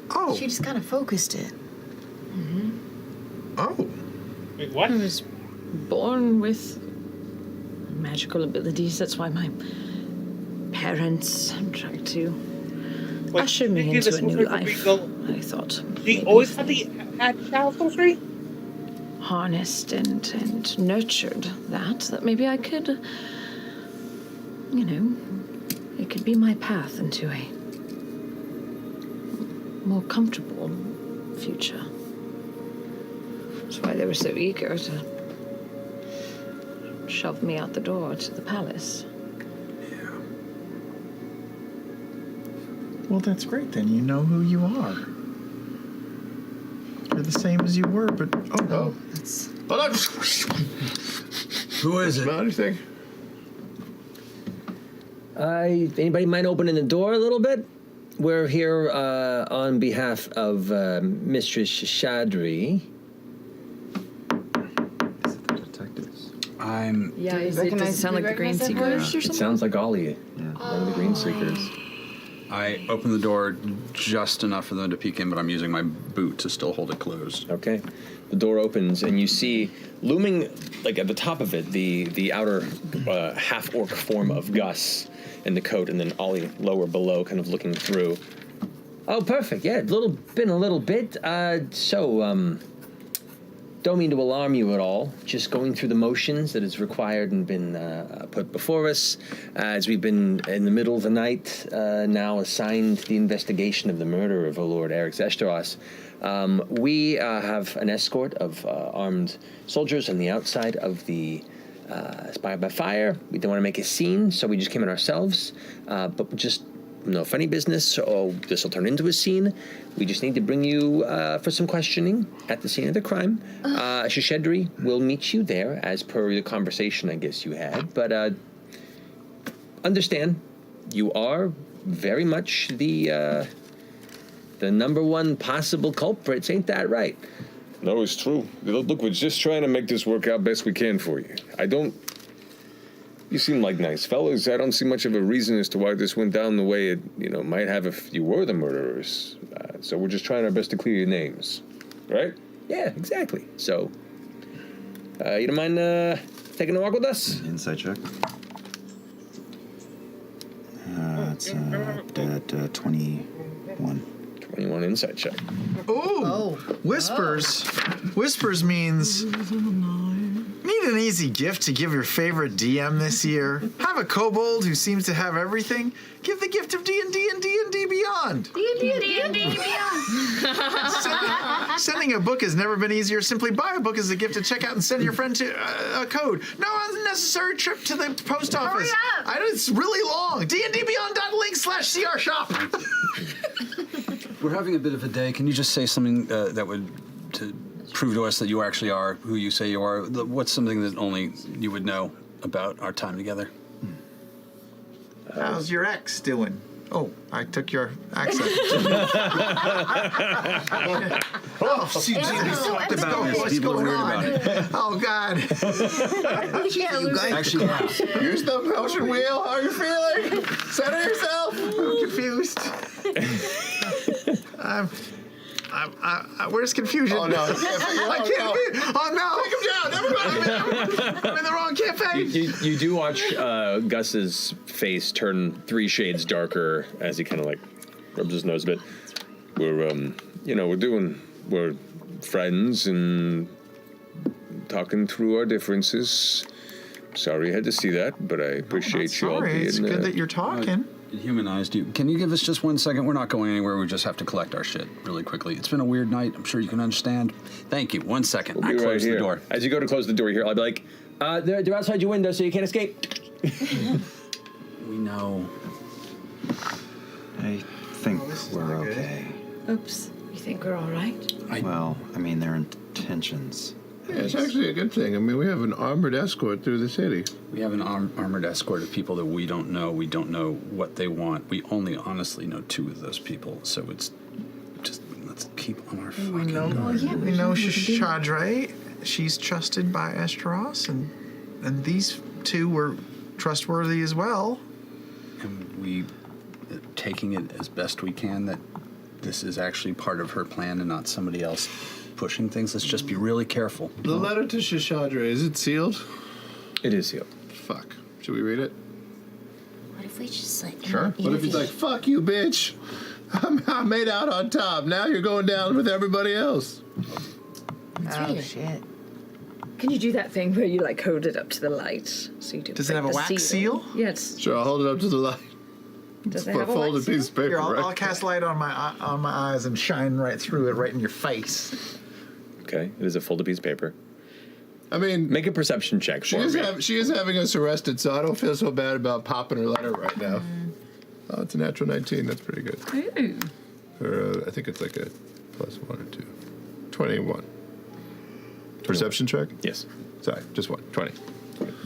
Oh. She just kind of focused it. Oh. Wait, what? I was born with magical abilities. That's why my parents tried to usher me did you into this a new before we life. go- I thought She always had the child sorcery? harnessed and nurtured that maybe I could, it could be my path into a more comfortable future. That's why they were so eager to shove me out the door to the palace. Well, that's great then. You know who you are. You're the same as you were, but oh. Who is it? Anything? Anybody mind opening the door a little bit? We're here on behalf of Mistress Shadri. Yeah, does it sound like the Green Seekers or something? It sounds like Ollie, one of the Green Seekers. I open the door just enough for them to peek in, but I'm using my boot to still hold it closed. Okay. The door opens, and you see looming, like at the top of it, the outer half-orc form of Gus in the coat, and then Ollie lower below, kind of looking through. Oh, perfect. Yeah, been a little bit. Don't mean to alarm you at all. Just going through the motions that is required and been put before us, as we've been in the middle of the night now assigned the investigation of the murder of Lord Eric Zestros. We have an escort of armed soldiers on the outside of the Spire by Fire. We don't want to make a scene, so we just came in ourselves. But just no funny business, so this will turn into a scene. We just need to bring you for some questioning at the scene of the crime. Shishedri will meet you there, as per the conversation I guess you had. But understand, you are very much the number one possible culprits. Ain't that right? No, it's true. Look, we're just trying to make this work out best we can for you. You seem like nice fellas. I don't see much of a reason as to why this went down the way it, might have if you were the murderers. So we're just trying our best to clear your names, right? Yeah, exactly. So, you don't mind taking a walk with us? Insight check. It's at 21. 21 insight check. Ooh. Whispers. Whispers means need an easy gift to give your favorite DM this year. Have a kobold who seems to have everything. Give the gift of D&D and D&D Beyond. D&D Beyond. Sending a book has never been easier. Simply buy a book as a gift to check out and send your friend to a code. No unnecessary trip to the post office. Hurry up. It's really long. dndbeyond.link/CR shop. We're having a bit of a day. Can you just say something that would to prove to us that you actually are who you say you are? What's something that only you would know about our time together? How's your ex doing? Oh, I took your accent. F.C.G. we talked about this. What's going on? Oh, God. You guys Actually, Use the motion wheel. How are you feeling? Center yourself. I'm confused. Where's confusion? Oh, no. I can't be. Oh, no. Take him down, everybody. I'm in the wrong campaign. You do watch Gus's face turn 3 shades darker as he kind of like rubs his nose a bit. We're friends and talking through our differences. Sorry you had to see that, but I appreciate you all being... It's good that you're talking. It humanized you. Can you give us just 1 second? We're not going anywhere. We just have to collect our shit really quickly. It's been a weird night. I'm sure you can understand. Thank you. 1 second. We'll be I close right the door. As you go to close the door here, I'll be like, they're outside your window, so you can't escape. We know. I think we're okay. Oops. You think we're all right? Their intentions. Yeah, it's actually a good thing. I mean, we have an armored escort through the city. We have an armored escort of people that we don't know. We don't know what they want. We only honestly know 2 of those people. So it's just, let's keep on our fucking guard. We know Shadre. She's trusted by Esteros, and these 2 were trustworthy as well. And we taking it as best we can that this is actually part of her plan and not somebody else pushing things. Let's just be really careful. The letter to Shishadra, is it sealed? It is sealed. Fuck. Should we read it? What if we just like... Sure. What if he's like, fuck you, bitch. I made out on top. Now you're going down with everybody else. Shit. Can you do that thing where you like hold it up to the light? So you do. Does it have a wax seal? Yes. Sure, I'll hold it up to the light. Does it For a have a folded wax piece of paper, Here, right? I'll cast light on my eyes and shine right through it, right in your face. Okay, it is a folded piece of paper. I mean, make a perception check for me. She is having us arrested, so I don't feel so bad about popping her letter right now. Oh, it's a natural 19. That's pretty good. Ooh. Or I think it's like a +1 or 2. 21. Perception check? Yes. Sorry, just one. 20.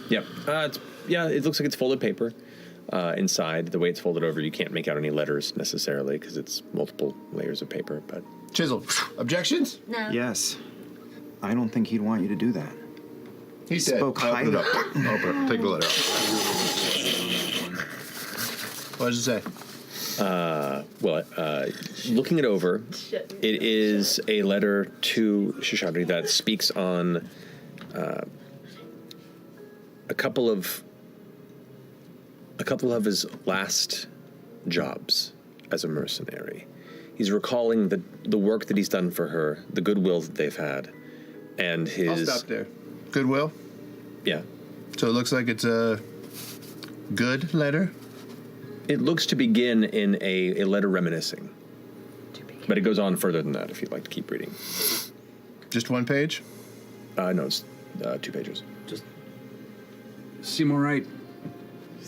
Yep. It looks like it's folded paper. Inside, the way it's folded over, you can't make out any letters necessarily because it's multiple layers of paper. But Chisel, objections? No. Yes. I don't think he'd want you to do that. He spoke Open it highly. up. Open it. Take the letter out. What does it say? Looking it over, it is a letter to Shishadri that speaks on a couple of his last jobs as a mercenary. He's recalling the work that he's done for her, the goodwill that they've had, and his... I'll stop there. Goodwill? Yeah. So it looks like it's a good letter? It looks to begin in a letter reminiscing. But it goes on further than that if you'd like to keep reading. Just one page? No, it's 2 pages. Just Seymour Wright.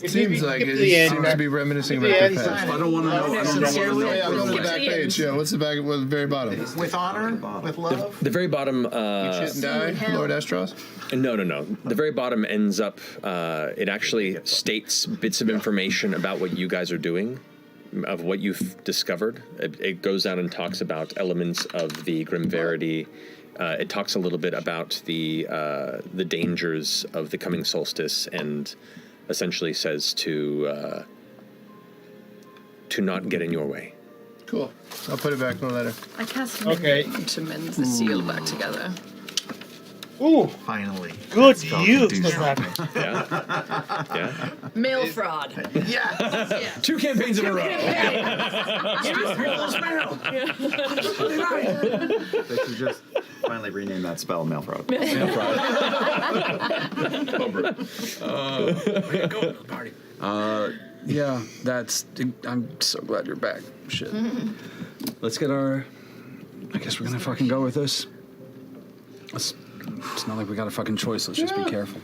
It seems like it seems to be reminiscing about the past. I don't want to know. I don't Sincerely, know. yeah, go to the back page. Yeah, what's the back? What's the very bottom? With honor, with love. The very bottom... Eat shit and die, Lord Estros? No. The very bottom ends up, it actually states bits of information about what you guys are doing, of what you've discovered. It goes down and talks about elements of the Grim Verity. It talks a little bit about the dangers of the coming solstice and essentially says to not get in your way. Cool. I'll put it back in the letter. I cast Okay. to mend the seal back together. Ooh, Finally. good Spell use can do of that. Yeah. Mail fraud. Yeah. 2 campaigns in a row. They should just finally rename that spell mail fraud. Yeah, that's. I'm so glad you're back. Shit. Let's get our. I guess we're gonna fucking go with this. It's not like we got a fucking choice. Let's just be careful.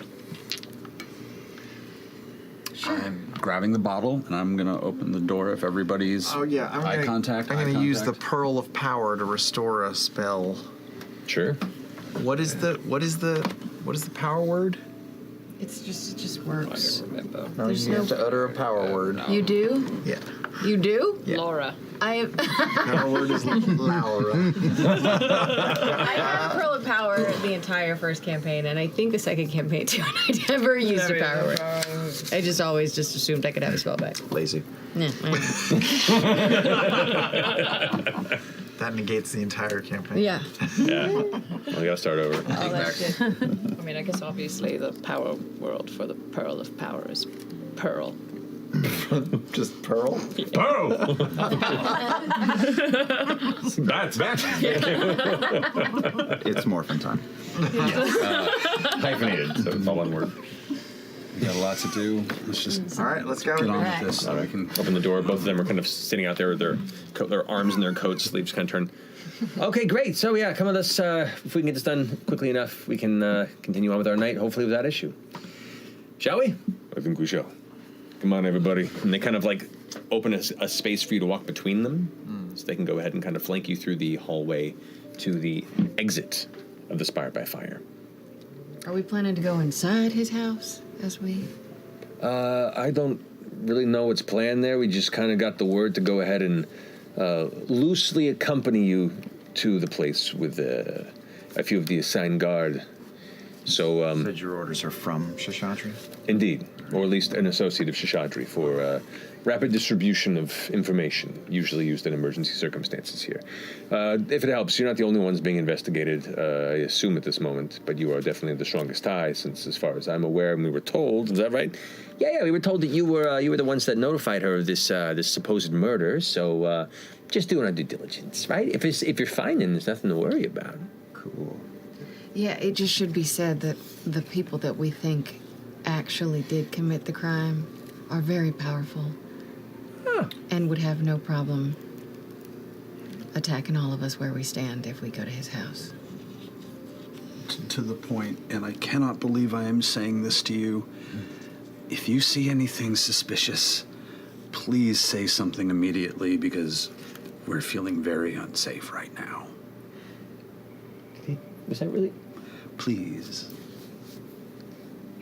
I'm grabbing the bottle and I'm gonna open the door if everybody's eye contact. I'm gonna use the Pearl of Power to restore a spell. Sure. What is the power word? It just works. No, you have to utter a power word. You do? Yeah. You do? Yeah. Laura. I have Power word is Laura. I had Pearl of Power the entire first campaign, and I think the second campaign too, and I never used a power word. I just always just assumed I could have a spell back. Lazy. Yeah, That negates the entire campaign. yeah. Yeah. Well, we gotta start over. All that shit. I mean, I guess obviously the power world for the Pearl of Power is Pearl. Just Pearl? Pearl! That's It's morphin' time. Hyphenated, so it's all one word. We got a lot to do. Let's just All right, let's go. get on with this so we can. Open the door. Both of them are kind of sitting out there with their arms in their coat sleeves kind of turned. Okay, great. So yeah, come with us. If we can get this done quickly enough, we can continue on with our night, hopefully without issue. Shall we? I think we shall. Come on, everybody. And they kind of like open a space for you to walk between them, so they can go ahead and kind of flank you through the hallway to the exit of the Spire by Fire. Are we planning to go inside his house as we? I don't really know what's planned there. We just kind of got the word to go ahead and loosely accompany you to the place with a few of the assigned guard. So, Said your orders are from Shishadri? Indeed, or at least an associate of Shishadri for rapid distribution of information, usually used in emergency circumstances here. If it helps, you're not the only ones being investigated, I assume at this moment, but you are definitely the strongest tie, since as far as I'm aware, and we were told, is that right? Yeah, we were told that you were the ones that notified her of this supposed murder, so just doing our due diligence, right? If you're fine, then there's nothing to worry about. Cool. Yeah, it just should be said that the people that we think actually did commit the crime are very powerful and would have no problem attacking all of us where we stand if we go to his house. direct to the point, and I cannot believe I am saying this to you. If you see anything suspicious, please say something immediately because we're feeling very unsafe right now. Was that really? Please.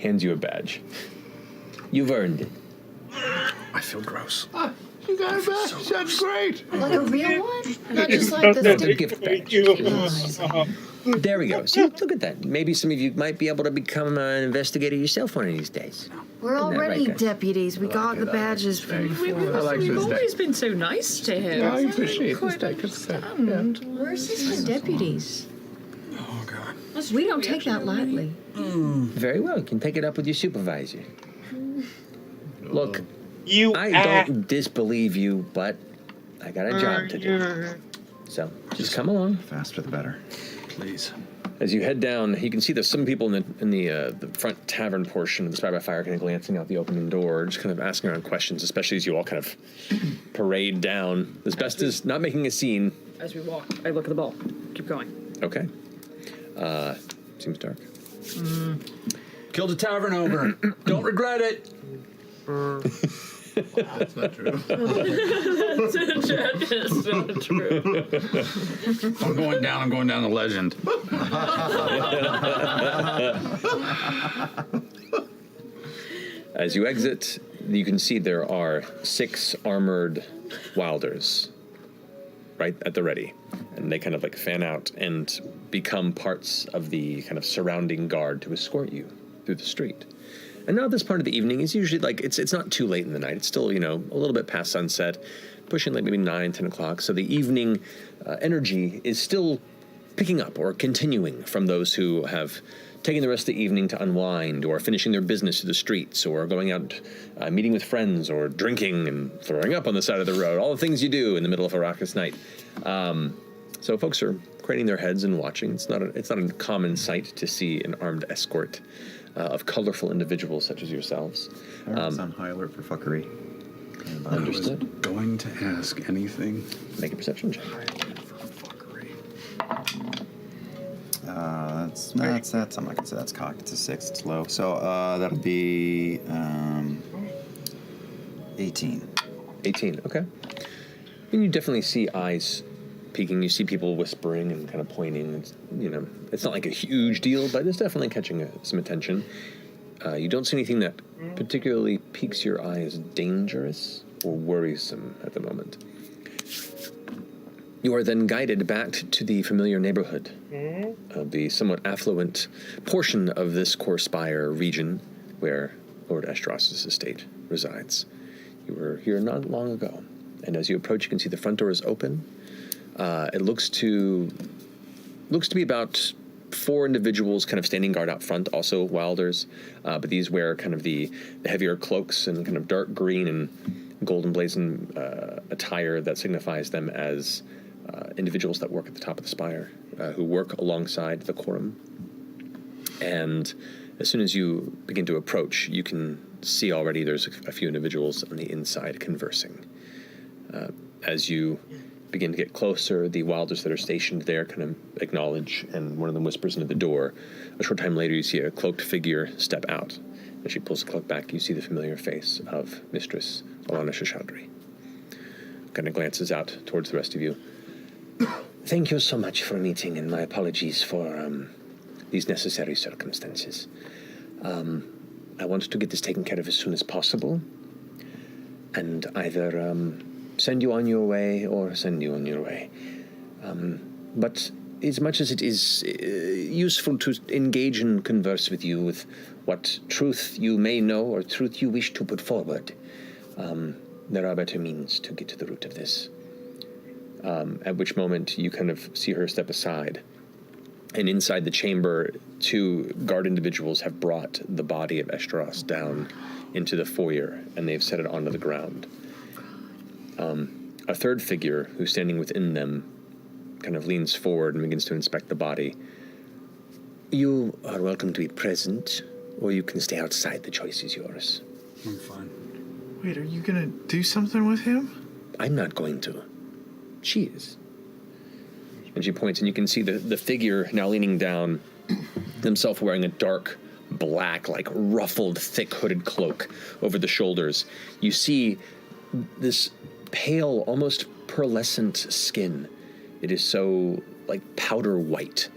Hands you a badge. You've earned it. I feel gross. You got a badge. That's great. Like a real one? Not just like the The gift badge. There we go. See, look at that. Maybe some of you might be able to become an investigator yourself one of these days. We're Isn't that already right, guys? deputies. We got the badges from before. We've always been so nice to him. Yeah, I appreciate Quite this. understand. We're assistant deputies. Oh, God. We don't take that lightly. Very well. You can take it up with your supervisor. Look, You I don't disbelieve you, but I got a job to do. So just come along. Faster the better. Please. As you head down, you can see there's some people in the front tavern portion of the Spy by Fire kind of glancing out the opening door, just kind of asking around questions, especially as you all kind of parade down. As best as not making a scene. As we walk, I look at the ball. Keep going. Okay. Seems dark. Killed a tavern ogre. Don't regret it. That's not true. That's not true. I'm going down the legend. As you exit, you can see there are 6 armored wilders right at the ready. And they kind of like fan out and become parts of the kind of surrounding guard to escort you through the street. And now this part of the evening is usually like, it's not too late in the night. It's still, a little bit past sunset, pushing like maybe 9, 10 o'clock. So the evening energy is still picking up or continuing from those who have taken the rest of the evening to unwind or finishing their business through the streets or going out meeting with friends or drinking and throwing up on the side of the road, all the things you do in the middle of a raucous night. So folks are craning their heads and watching. It's not a common sight to see an armed escort of colorful individuals such as yourselves. It's on high alert for fuckery. Understood. I was going to ask anything. Make a perception check. That's I'm not gonna say that's cocked. It's a 6. It's low. So that'll be 18. 18. Okay. And you definitely see eyes peeking. You see people whispering and kind of pointing. It's, it's not like a huge deal, but it's definitely catching some attention. You don't see anything that particularly piques your eye as dangerous or worrisome at the moment. You are then guided back to the familiar neighborhood of the somewhat affluent portion of this Corspire region where Lord Esdras' estate resides. You were here not long ago, and as you approach, you can see the front door is open. It looks to be about 4 individuals kind of standing guard out front, also wilders, but these wear kind of the heavier cloaks and kind of dark green and golden blazoned attire that signifies them as individuals that work at the top of the spire, who work alongside the quorum. And as soon as you begin to approach, you can see already there's a few individuals on the inside conversing. As you begin to get closer, the wilders that are stationed there kind of acknowledge, and one of them whispers into the door. A short time later, you see a cloaked figure step out. As she pulls the cloak back, you see the familiar face of Mistress Alana Shashadri. Kind of glances out towards the rest of you. Thank you so much for meeting, and my apologies for these necessary circumstances. I want to get this taken care of as soon as possible, and either send you on your way or send you on your way. But as much as it is useful to engage and converse with you with what truth you may know or truth you wish to put forward, there are better means to get to the root of this. At which moment you kind of see her step aside. And inside the chamber, 2 guard individuals have brought the body of Esdras down into the foyer, and they've set it onto the ground. A third figure, who's standing within them, kind of leans forward and begins to inspect the body. You are welcome to be present, or you can stay outside. The choice is yours. I'm fine. Wait, are you gonna do something with him? I'm not going to. She is. And she points, and you can see the figure now leaning down himself wearing a dark black, like ruffled, thick hooded cloak over the shoulders. You see this pale, almost pearlescent skin. It is so like powder white.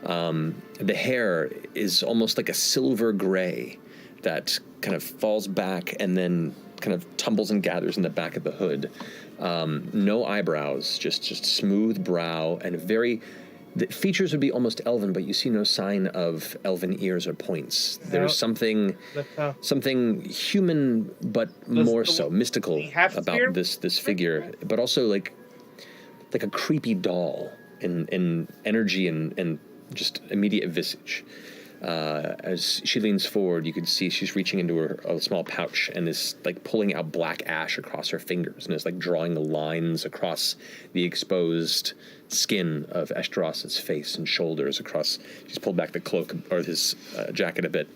The hair is almost like a silver gray that kind of falls back and then kind of tumbles and gathers in the back of the hood. No eyebrows, just smooth brow and the features would be almost elven, but you see no sign of elven ears or points. There's something human, but more so mystical about this figure, but also like a creepy doll in energy and just immediate visage. As she leans forward, you can see she's reaching into a small pouch and is like pulling out black ash across her fingers and is like drawing the lines across the exposed skin of Esteros's face and shoulders across. She's pulled back the cloak or his jacket a bit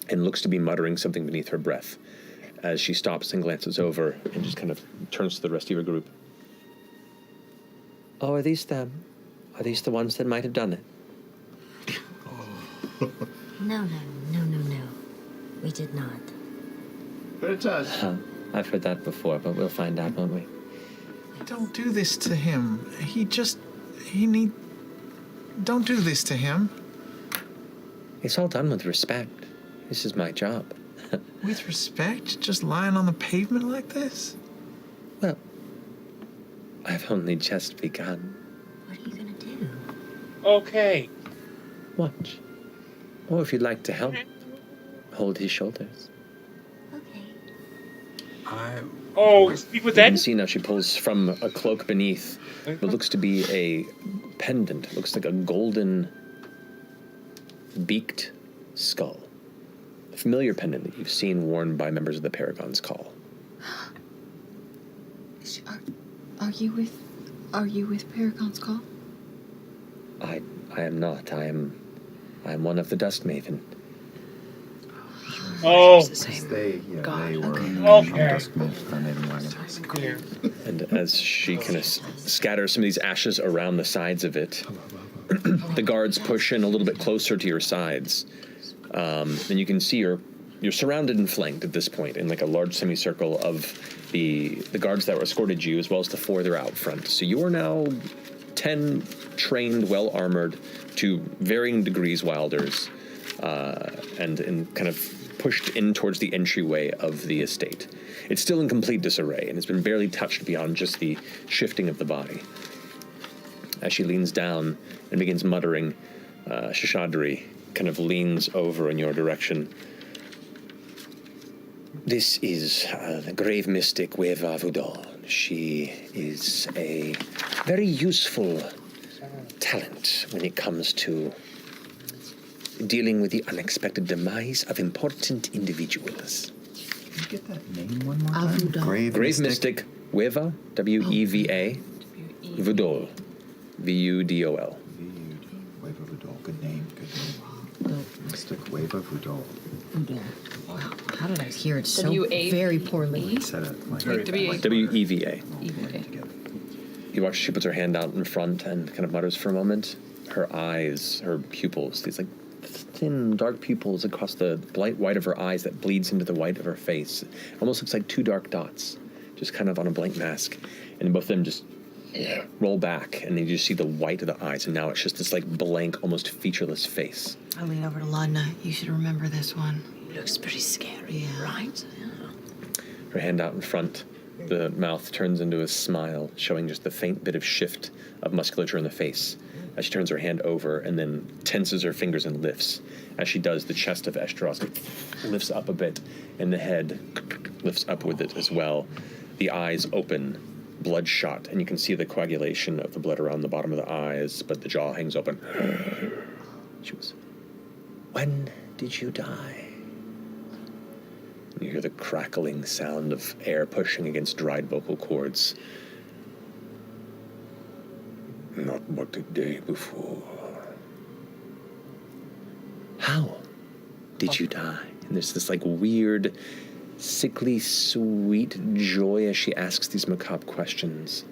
and looks to be muttering something beneath her breath as she stops and glances over and just kind of turns to the rest of your group. Oh, are these them? Are these the ones that might have done it? No. We did not. But it does. I've heard that before, but we'll find out, won't we? Don't do this to him. Don't do this to him. It's all done with respect. This is my job. With respect? Just lying on the pavement like this? Well, I've only just begun. What are you gonna do? Okay. Watch. Or if you'd like to help, hold his shoulders. Oh, speak with You that. can see now she pulls from a cloak beneath what looks to be a pendant. It looks like a golden beaked skull. A familiar pendant that you've seen worn by members of the Paragon's Call. Are you with Paragon's Call? I am not. I am one of the Dust Maven. Oh. They were Okay. And as she kind of scatters some of these ashes around the sides of it, the guards push in a little bit closer to your sides. And you can see you're surrounded and flanked at this point in like a large semicircle of the guards that escorted you, as well as the 4 that are out front. So you are now 10 trained, well-armored, to varying degrees wilders, and kind of pushed in towards the entryway of the estate. It's still in complete disarray, and it's been barely touched beyond just the shifting of the body. As she leans down and begins muttering, Shishadri kind of leans over in your direction. This is the grave mystic Weva Vudal. She is a very useful talent when it comes to dealing with the unexpected demise of important individuals. Can you get that name one more time? Grave mystic Weva, W-E-V-A, Vudol, V-U-D-O-l. Weva Vudol. Good name. Mystic Weva Vudol. Wow. How did I hear it so W-A-V-E? very poorly? Said it like W-E-V-A. You watch she puts her hand out in front and kind of mutters for a moment. Her eyes, her pupils, these like thin, dark pupils across the bright white of her eyes that bleeds into the white of her face. Almost looks like 2 dark dots, just kind of on a blank mask. And both of them just roll back, and then you just see the white of the eyes, and now it's just this like blank, almost featureless face. I lean over to Laudna. You should remember this one. Looks pretty scary, right? Her hand out in front, the mouth turns into a smile, showing just the faint bit of shift of musculature in the face as she turns her hand over and then tenses her fingers and lifts. As she does, the chest of Esteros lifts up a bit, and the head lifts up with it as well. The eyes open, bloodshot, and you can see the coagulation of the blood around the bottom of the eyes, but the jaw hangs open. She was, "When did you die?" You hear the crackling sound of air pushing against dried vocal cords. "Not but a day before." "How did you die?" And there's this like weird, sickly, sweet joy as she asks these macabre questions.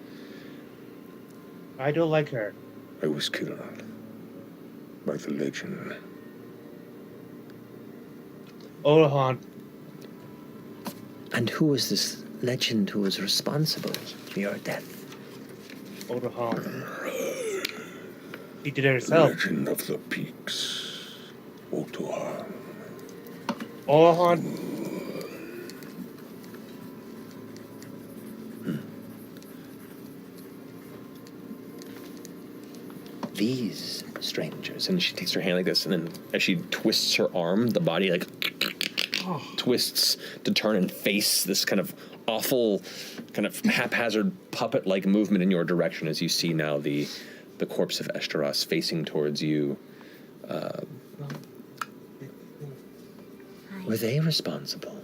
I don't like her. I was killed by the legend Olahan. And who was this legend who was responsible for your death? Olahan. He did it herself. Legend of the Peaks. Otohan. Olahan. These strangers, and she takes her hand like this, and then as she twists her arm, the body like twists to turn and face this kind of awful, kind of haphazard puppet-like movement in your direction as you see now the corpse of Eshtaros facing towards you. Were they responsible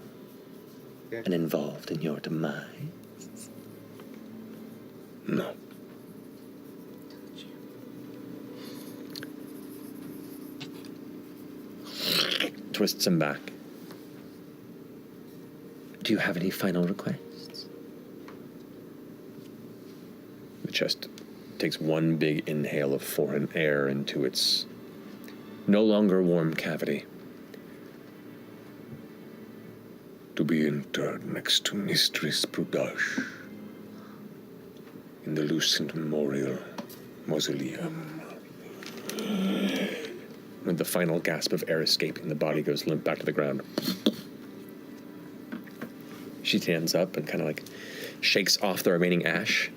and involved in your demise? No. Twists him back. Do you have any final requests? The chest takes one big inhale of foreign air into its no longer warm cavity. To be interred next to Mistress Prudash in the Lucent Memorial Mausoleum. With the final gasp of air escaping, the body goes limp back to the ground. She stands up and kind of like shakes off the remaining ash,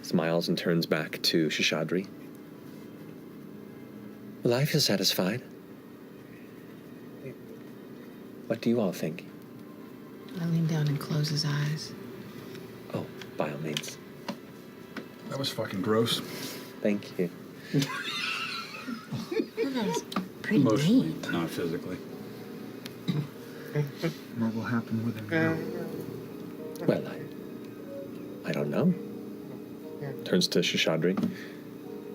smiles and turns back to Shishadri. Well, I feel satisfied. What do you all think? I lean down and close his eyes. Oh, by all means. That was fucking gross. Thank you. That was pretty Emotionally, neat. not physically. What will happen with him now? Well, I don't know. Turns to Shishadri.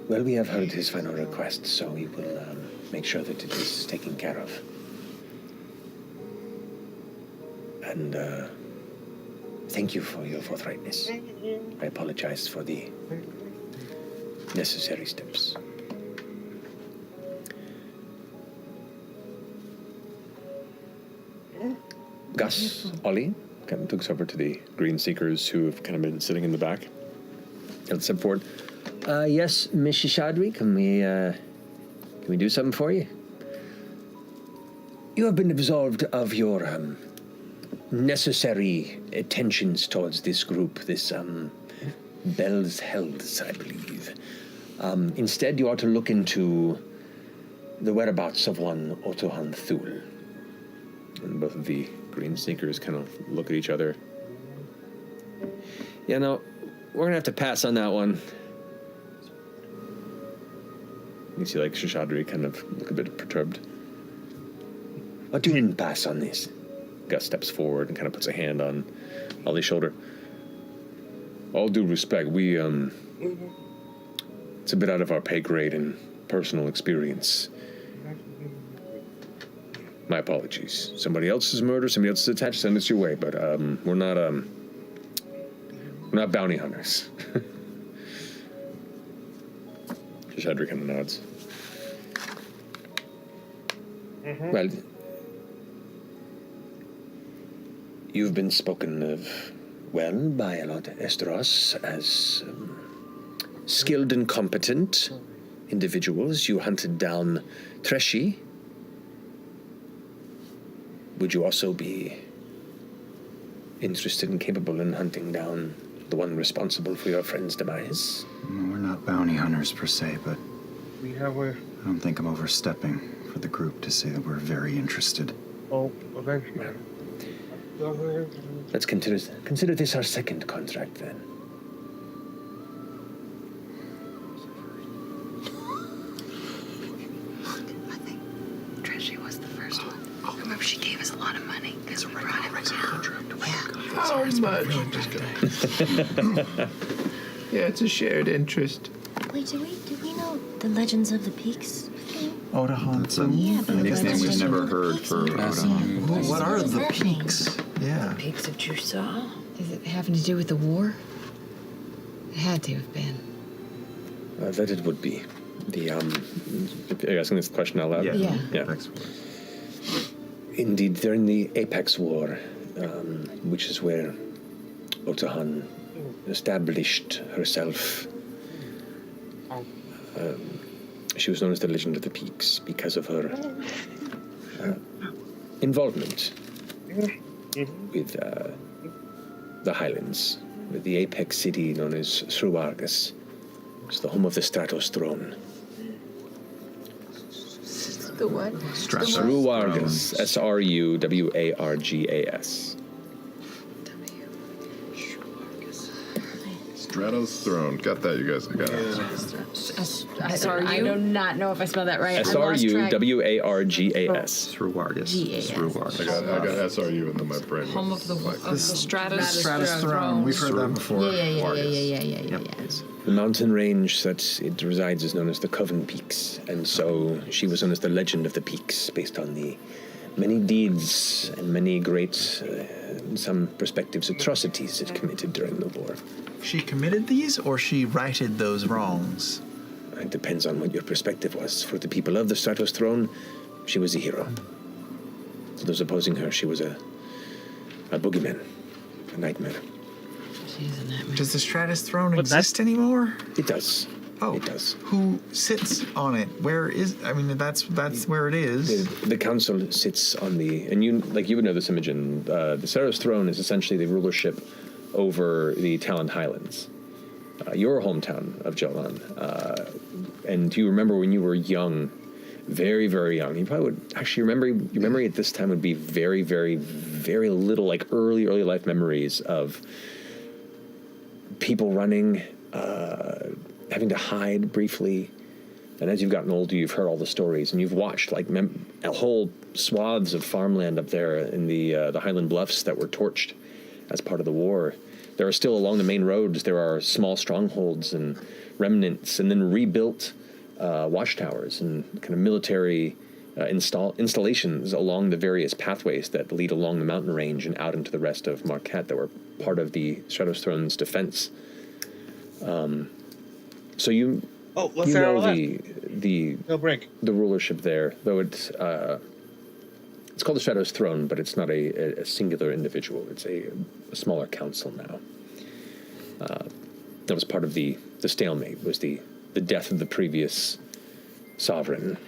Well, we have heard his final request, so we will make sure that it is taken care of. And thank you for your forthrightness. I apologize for the necessary steps. Gus, Ollie, kind of looks over to the green seekers who have kind of been sitting in the back. And step forward. Yes, Miss Shishadri, can we do something for you? You have been absolved of your necessary attentions towards this group, this Bell's Hells, I believe. Instead, you are to look into the whereabouts of one Otohan Thul. And both of the green sneakers kind of look at each other. Yeah, no, we're gonna have to pass on that one. You see, like, Shishadri kind of look a bit perturbed. What do you mean pass on this? Gus steps forward and kind of puts a hand on Ollie's shoulder. All due respect, we, it's a bit out of our pay grade and personal experience. My apologies. Somebody else's murder, somebody else's attached, send us your way, but we're not bounty hunters. Shishadri kind of nods. Well, you've been spoken of well by a lot of Esteros as skilled and competent individuals. You hunted down Treshi. Would you also be interested and capable in hunting down the one responsible for your friend's demise? No, we're not bounty hunters per se, but We have a I don't think I'm overstepping for the group to say that we're very interested. eventually. Let's consider this our second contract then. Trishy was the first one. Remember, she gave us a lot of money because we brought it contract. Yeah. How much? I'm just kidding. Yeah, it's a shared interest. Wait, do we know the Legends of the Peaks? Otahan. That's a nickname we've never heard for Otahan. What are the peaks? Yeah. Peaks of Jusa. Is it having to do with the war? It had to have been. That it would be. Are you asking this question out loud? Yeah. Yeah. Indeed, during the Apex War, which is where Otahan established herself. She was known as the Legend of the Peaks because of her involvement with the Highlands, with the apex city known as Sruwargas. It's the home of the Stratos throne. The what? Sruwargas. Sruwargas. Stratos throne. Got that, you guys? I got it. I do not know if I spelled that right. Sruwargas. Sruwargas. I got SRU and then my brain. Home of the Stratus Throne. We've heard that before. Yeah. The mountain range that it resides is known as the Coven Peaks, and so she was known as the Legend of the Peaks, based on the many deeds and many great, in some perspectives, atrocities it committed during the war. She committed these, or she righted those wrongs? It depends on what your perspective was. For the people of the Stratos throne, she was a hero. For those opposing her, she was a boogeyman, a nightmare. She's a nightmare. Does the Stratus throne exist anymore? It does. Oh, it does. Who sits on it? Where is? I mean, that's where it is. The council sits on the, and you would know this, Imogen. The Stratos throne is essentially the rulership over the Talon Highlands, your hometown of Jolan. And you remember when you were young, very, very young, you probably would actually remember, your memory at this time would be very, very, very little, like early life memories of people running, having to hide briefly. And as you've gotten older, you've heard all the stories, and you've watched like whole swaths of farmland up there in the Highland Bluffs that were torched as part of the war. There are still, along the main roads, there are small strongholds and remnants, and then rebuilt watchtowers and kind of military installations along the various pathways that lead along the mountain range and out into the rest of Marquette that were part of the Stratos throne's defense. So you know the rulership there, though it's called the Stratos throne, but it's not a singular individual. It's a smaller council now. That was part of the stalemate, was the death of the previous sovereign,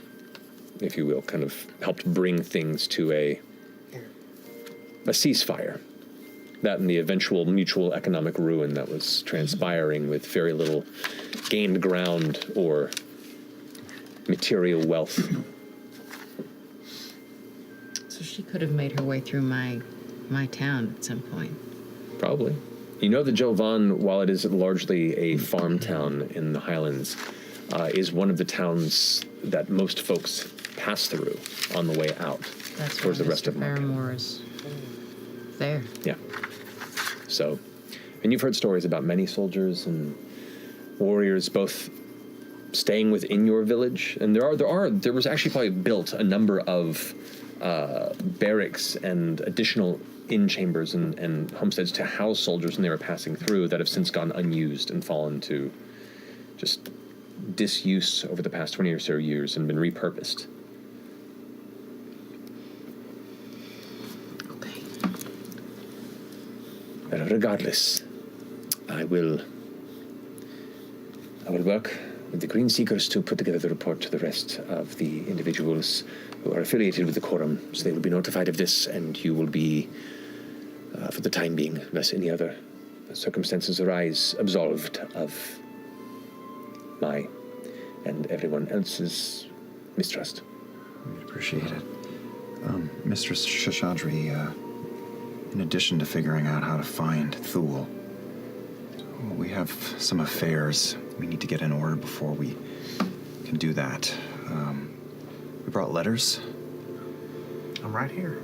if you will, kind of helped bring things to a ceasefire. That and the eventual mutual economic ruin that was transpiring with very little gained ground or material wealth. So she could have made her way through my town at some point. Probably. You know that Jovan, while it is largely a farm town in the Highlands, is one of the towns that most folks pass through on the way out towards the rest of Marquette. Barrymore's there. Yeah. So, and you've heard stories about many soldiers and warriors both staying within your village, and there was actually probably built a number of barracks and additional inn chambers and homesteads to house soldiers when they were passing through that have since gone unused and fallen to just disuse over the past 20 or so years and been repurposed. Okay. But regardless, I will work with the Green Seekers to put together the report to the rest of the individuals who are affiliated with the Quorum, so they will be notified of this, and you will be, for the time being, unless any other circumstances arise, absolved of my and everyone else's mistrust. We'd appreciate it. Mistress Shashadri, in addition to figuring out how to find Thule, we have some affairs we need to get in order before we can do that. We brought letters. I'm right here.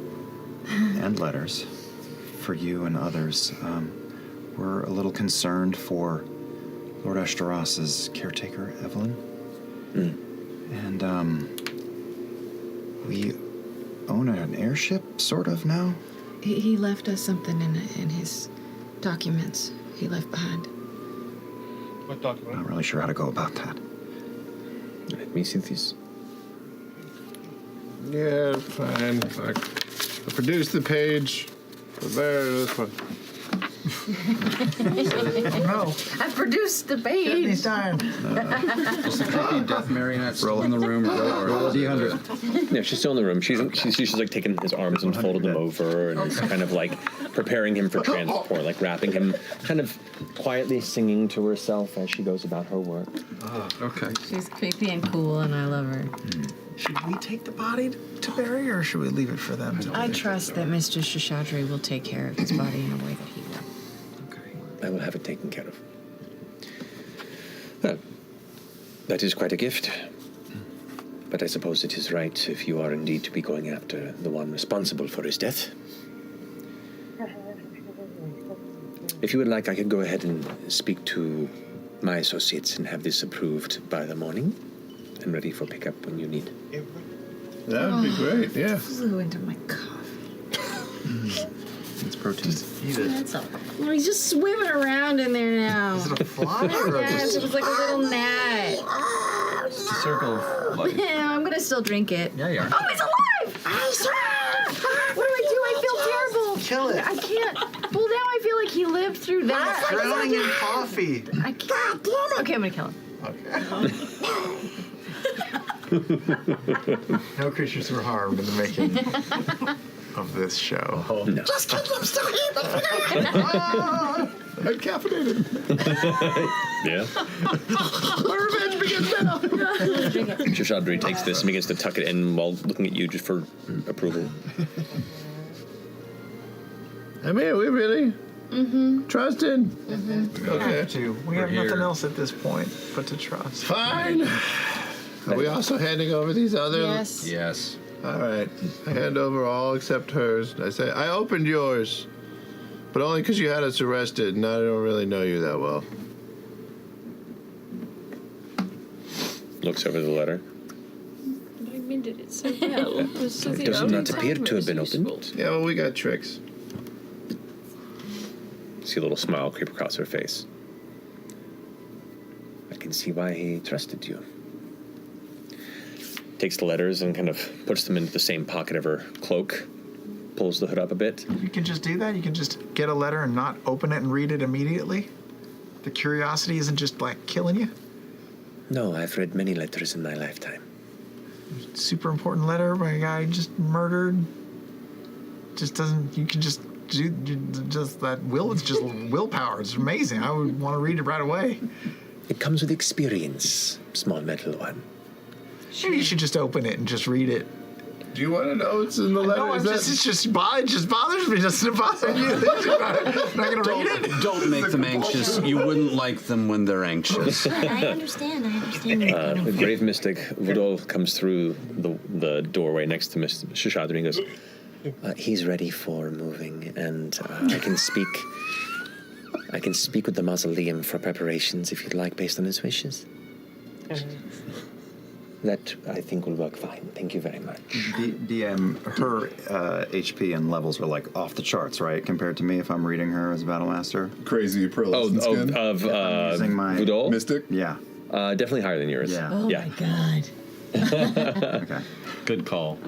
And letters for you and others. We're a little concerned for Lord Ashtaros's caretaker, Evelyn. And we own an airship, sort of, now. He left us something in his documents he left behind. What document? Not really sure how to go about that. Let me see these. Yeah, fine. I produced the page. No. I produced the page. Just a creepy death marionette still in the room. Roll a D100. Yeah, she's still in the room. She's like taking his arms and folded them over and is kind of like preparing him for transport, like wrapping him, kind of quietly singing to herself as she goes about her work. Okay. She's creepy and cool, and I love her. Should we take the body to bury, or should we leave it for them? I trust that Mr. Shashadri will take care of his body in a way that he will. I will have it taken care of. Well, that is quite a gift. But I suppose it is right if you are indeed to be going after the one responsible for his death. If you would like, I could go ahead and speak to my associates and have this approved by the morning and ready for pickup when you need. That would be great, yeah. Flew into my coffee. It's protein. Just eat it. That's all. Well, he's just swimming around in there now. Is it a fly or Yes, it was like a little gnat. It's a circle of life. Yeah, I'm gonna still drink it. Yeah, you are. Oh, he's alive! What do I do? I feel terrible. Kill it. I can't. Well, now I feel like he lived through that. Drowning in coffee. I can't. Okay, I'm gonna kill him. No creatures were harmed in the making of this show. No. Just keep them still here. I'm caffeinated. Yeah. My revenge begins now. Shashadri takes this and begins to tuck it in while looking at you just for approval. I mean, are we really trusting? We have to. We have nothing else at this point but to trust. Fine. Are we also handing over these other? Yes. Yes. All right. I hand over all except hers. I say, I opened yours, but only because you had us arrested, and I don't really know you that well. Looks over the letter. I mended it so well. It does not appear to have been opened. Yeah, well, we got tricks. See a little smile creep across her face. I can see why he trusted you. Takes the letters and kind of puts them into the same pocket of her cloak, pulls the hood up a bit. You can just do that? You can just get a letter and not open it and read it immediately? The curiosity isn't just, like, killing you? No, I've read many letters in my lifetime. Super important letter by a guy just murdered. Just doesn't, you can just do just that will, it's just willpower. It's amazing. I would want to read it right away. It comes with experience, small metal one. Maybe you should just open it and just read it. Do you want to know what's in the letter? No, it just bothers me. Doesn't it bother you? Not going to read it? Don't make them anxious. You wouldn't like them when they're anxious. I understand. The grave mystic Vudol comes through the doorway next to Miss Shashadri and goes, he's ready for moving, and I can speak with the mausoleum for preparations if you'd like, based on his wishes. That, I think, will work fine. Thank you very much. DM, her HP and levels are like off the charts, right? Compared to me if I'm reading her as a battle master. Crazy pearlescent skin. Of using my Vudol? Mystic? Yeah. Definitely higher than yours. Yeah. Oh my god. Okay. Good call.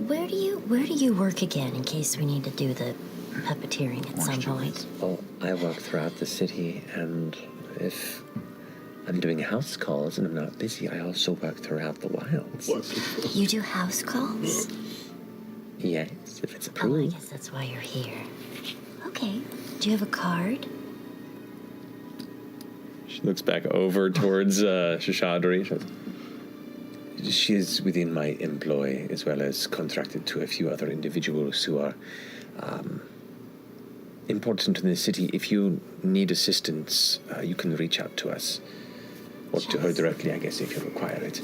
Where do you work again in case we need to do the puppeteering at some point? Well, I work throughout the city, and if I'm doing house calls and I'm not busy, I also work throughout the wilds. You do house calls? Yes, if it's Oh, I approved. guess that's why you're here. Okay. Do you have a card? She looks back over towards Shashadri. She is within my employ, as well as contracted to a few other individuals who are important in the city. If you need assistance, you can reach out to us. Or to her directly, I guess, if you require it.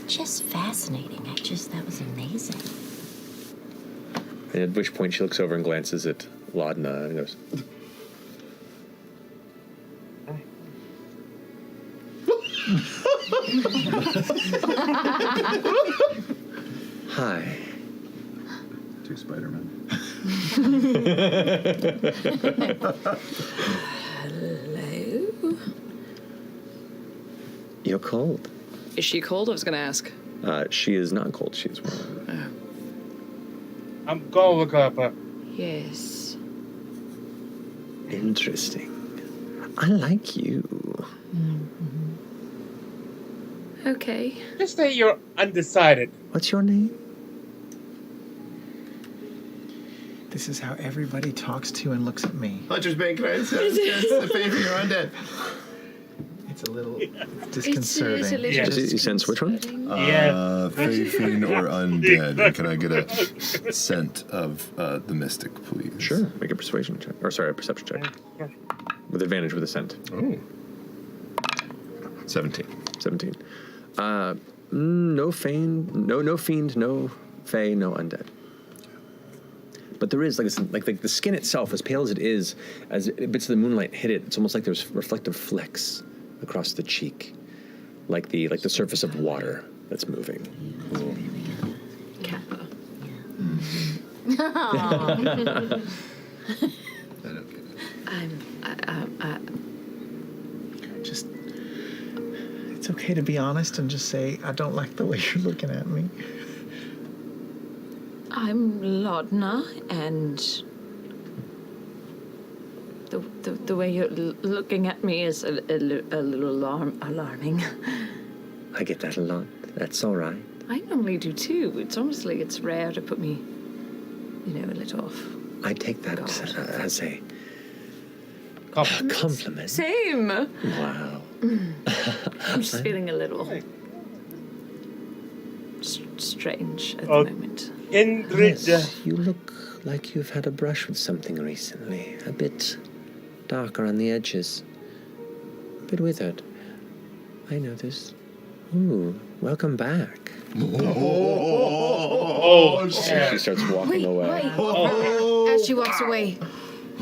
Just fascinating. That was amazing. And at which point she looks over and glances at Laudna and goes, hi. Two Spider-Men. Hello? You're cold. Is she cold? I was going to ask. She is not cold. She is warm. I'm gonna look up. Yes. Interesting. I like you. Okay. Just say you're undecided. What's your name? This is how everybody talks to and looks at me. Hunter's Bank, can I sense favor your undead? It's a little disconcerting. You sense which one? Fey, fiend, or undead. And can I get a scent of the mystic, please? Sure. Make a persuasion check. Or sorry, a perception check. With advantage with a scent. Oh. 17. 17. No fiend, no fiend, no fey, no undead. But there is like the skin itself, as pale as it is, as bits of the moonlight hit it, it's almost like there's reflective flecks across the cheek, like the surface of water that's moving. Kappa. Just, it's okay to be honest and just say, I don't like the way you're looking at me. I'm Laudna, and the way you're looking at me is a little alarming. I get that a lot. That's all right. I normally do too. It's almost like it's rare to put me, a little off. I take that as a compliment. Same. Wow. I'm just feeling a little strange at the moment. Ingrid. Yes, you look like you've had a brush with something recently. A bit darker on the edges. A bit withered. I know this. Ooh, welcome back. She starts walking away. As she walks away,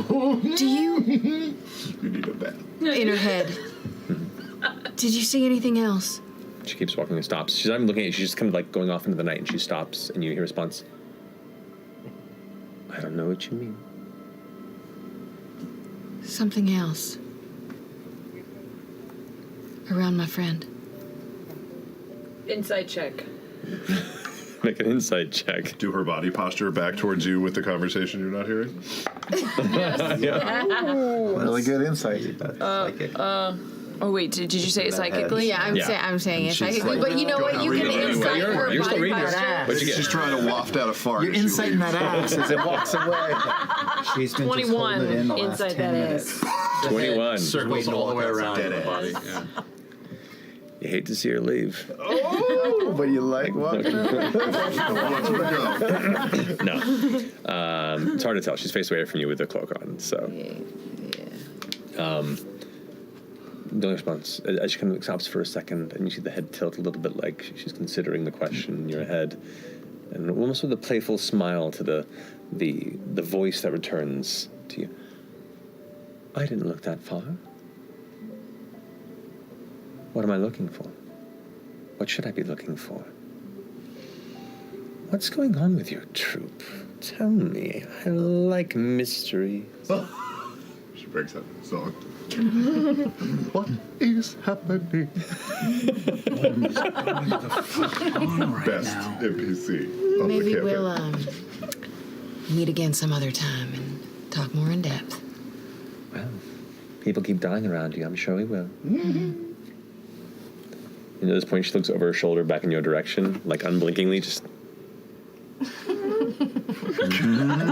do you need a bath. in her head? Did you see anything else? She keeps walking and stops. She's not even looking at you. She's just kind of like going off into the night, and she stops, and you hear a response. I don't know what you mean. Something else. Around my friend. Insight check. Make an insight check. Do her body posture back towards you with the conversation you're not hearing? Really good insight. Oh wait, did you say it psychically? Yeah, I'm saying it psychically. But you know what? You can insight her You're still body reading it. posture. What'd you get? She's trying to waft out a fart. You're insighting that ass as it walks away. She's been 21 just holding it in the last inside 10 that minutes. 21. Circles all the way around Dead the body. ass. Yeah. You hate to see her leave. Oh, but you like walking No. It's hard to tell. She's faced away from you with the cloak on, so. No response. As she kind of stops for a second, and you see the head tilt a little bit like she's considering the question in your head, and almost with a playful smile to the voice that returns to you. I didn't look that far. What am I looking for? What should I be looking for? What's going on with your troop? Tell me. I like mystery. She breaks out the song. What is happening? Best NPC on Maybe the campaign. we'll meet again some other time and talk more in depth. Well, people keep dying around you. I'm sure we will. And at this point, she looks over her shoulder back in your direction, like unblinkingly, just...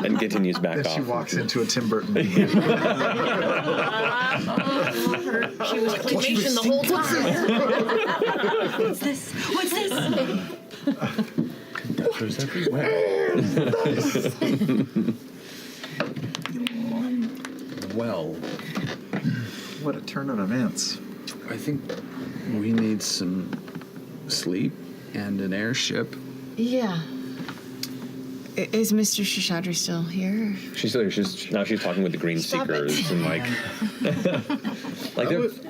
and continues back Then off. she walks into a Tim Burton movie. She was claymation the whole time. What's this? What's this? Conductors everywhere. Well, What a turn of events. I think we need some sleep and an airship. Yeah. Is Mr. Shishadri still here? She's still here. She's talking with the Green Stop Seekers it. and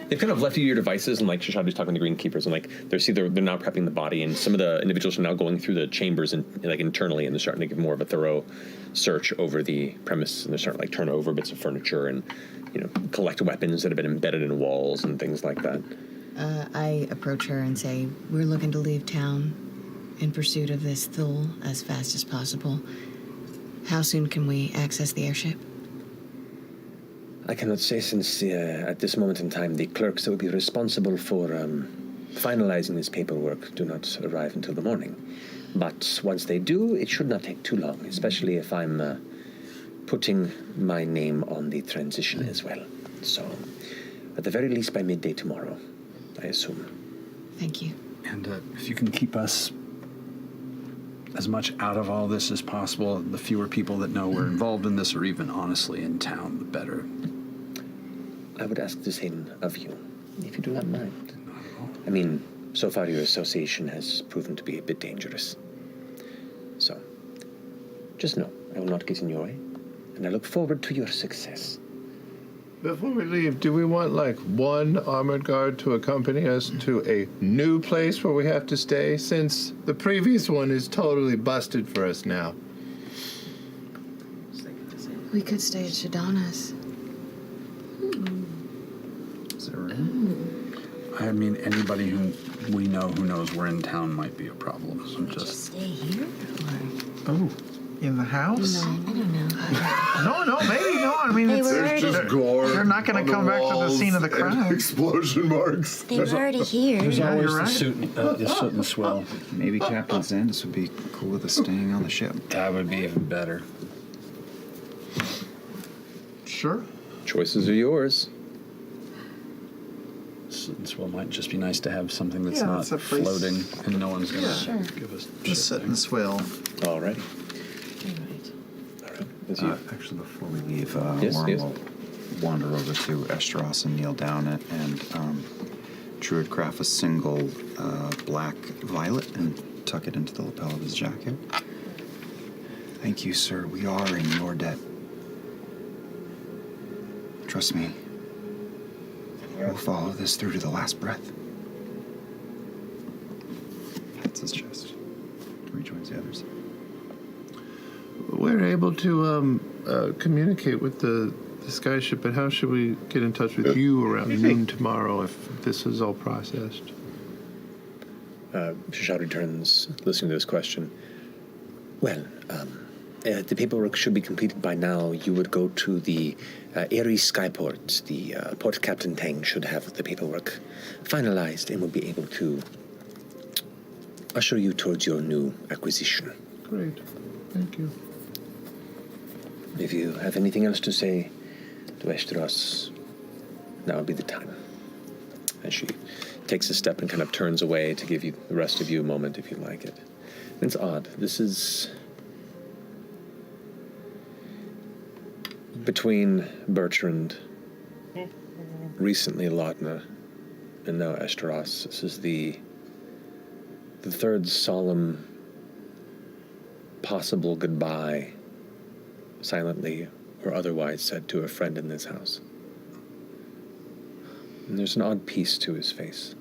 they've kind of left you your devices, and like Shishadri's talking to the Green Keepers, and like they're now prepping the body, and some of the individuals are now going through the chambers and like internally, and they're starting to give more of a thorough search over the premise, and they're starting to like turn over bits of furniture and collect weapons that have been embedded in walls and things like that. I approach her and say, we're looking to leave town in pursuit of this Thule as fast as possible. How soon can we access the airship? I cannot say since at this moment in time the clerks that would be responsible for finalizing this paperwork do not arrive until the morning. But once they do, it should not take too long, especially if I'm putting my name on the transition as well. So, at the very least by midday tomorrow, I assume. Thank you. And if you can keep us as much out of all this as possible, the fewer people that know we're involved in this or even honestly in town, the better. I would ask the same of you, if you do not mind. I mean, so far your association has proven to be a bit dangerous. So, just know, I will not get in your way, and I look forward to your success. Before we leave, do we want like one armored guard to accompany us to a new place where we have to stay, since the previous one is totally busted for us now? We could stay at Shadana's. Is that right? I mean, anybody who we know who knows we're in town might be a problem. So just Stay here? Oh, in the house? No, I don't know. No, maybe no. I mean, They it's, were already- they're, gore they're not going on to the come back to the walls scene of the and crime. Explosion marks. They were already here. There's Yeah, always you're the right. soot and swell. Maybe Captain Zandis would be cool with us staying on the ship. That would be even better. Sure. Choices are yours. soot and swell might just be nice to have something that's Yeah, not it's a place- floating and no one's going to Sure. give us Just shit sit there. and swill. Alrighty. As you Actually, before we leave, Yes, Warren yes. will wander over to Esteros and kneel down it and Druid craft a single black violet and tuck it into the lapel of his jacket. Thank you, sir. We are in your debt. Trust me. We'll follow this through to the last breath. That's his chest. Rejoins the others. We're able to communicate with the skyship, but how should we get in touch with you around noon tomorrow if this is all processed? Shishad returns, listening to this question. Well, the paperwork should be completed by now. You would go to the Ares Skyport. The port captain Tang should have the paperwork finalized and will be able to usher you towards your new acquisition. Great. Thank you. If you have anything else to say to Esteros, now would be the time. And she takes a step and kind of turns away to give you the rest of you a moment if you like it. And it's odd. This is between Bertrand, recently Lautner, and now Esteros. This is the third solemn possible goodbye, silently or otherwise, said to a friend in this house. And there's an odd peace to his face.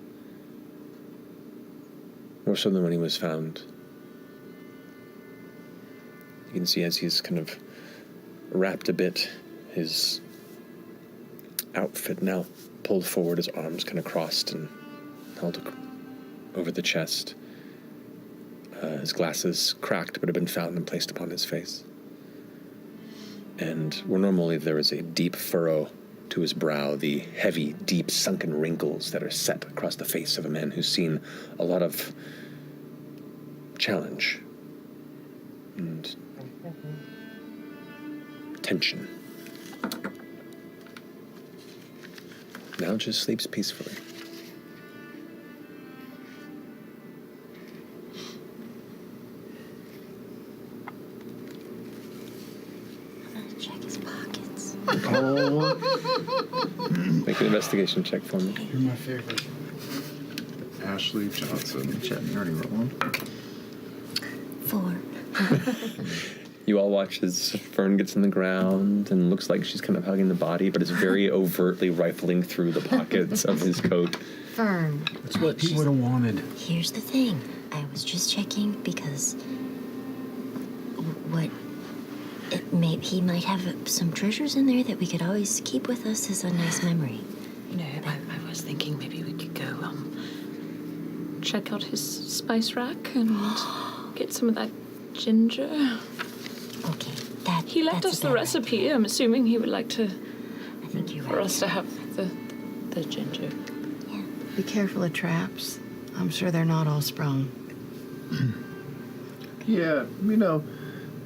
More so than when he was found. You can see as he's kind of wrapped a bit, his outfit now pulled forward, his arms kind of crossed and held over the chest. His glasses cracked but had been found and placed upon his face. And where normally there is a deep furrow to his brow, the heavy, deep, sunken wrinkles that are set across the face of a man who's seen a lot of challenge and tension. Now just sleeps peacefully. Check his pockets. Make an investigation check for me. You're my favorite. Ashley Johnson. Chet, you already rolled one. 4. You all watch as Fern gets in the ground and looks like she's kind of hugging the body, but is very overtly rifling through the pockets of his coat. Fern. That's what he would have wanted. Here's the thing. I was just checking because he might have some treasures in there that we could always keep with us as a nice memory. You know, I was thinking maybe we could go check out his spice rack and get some of that ginger. Okay, He left us the recipe. I'm assuming he would like to. For us to have the ginger. Be careful of traps. I'm sure they're not all sprung. Yeah,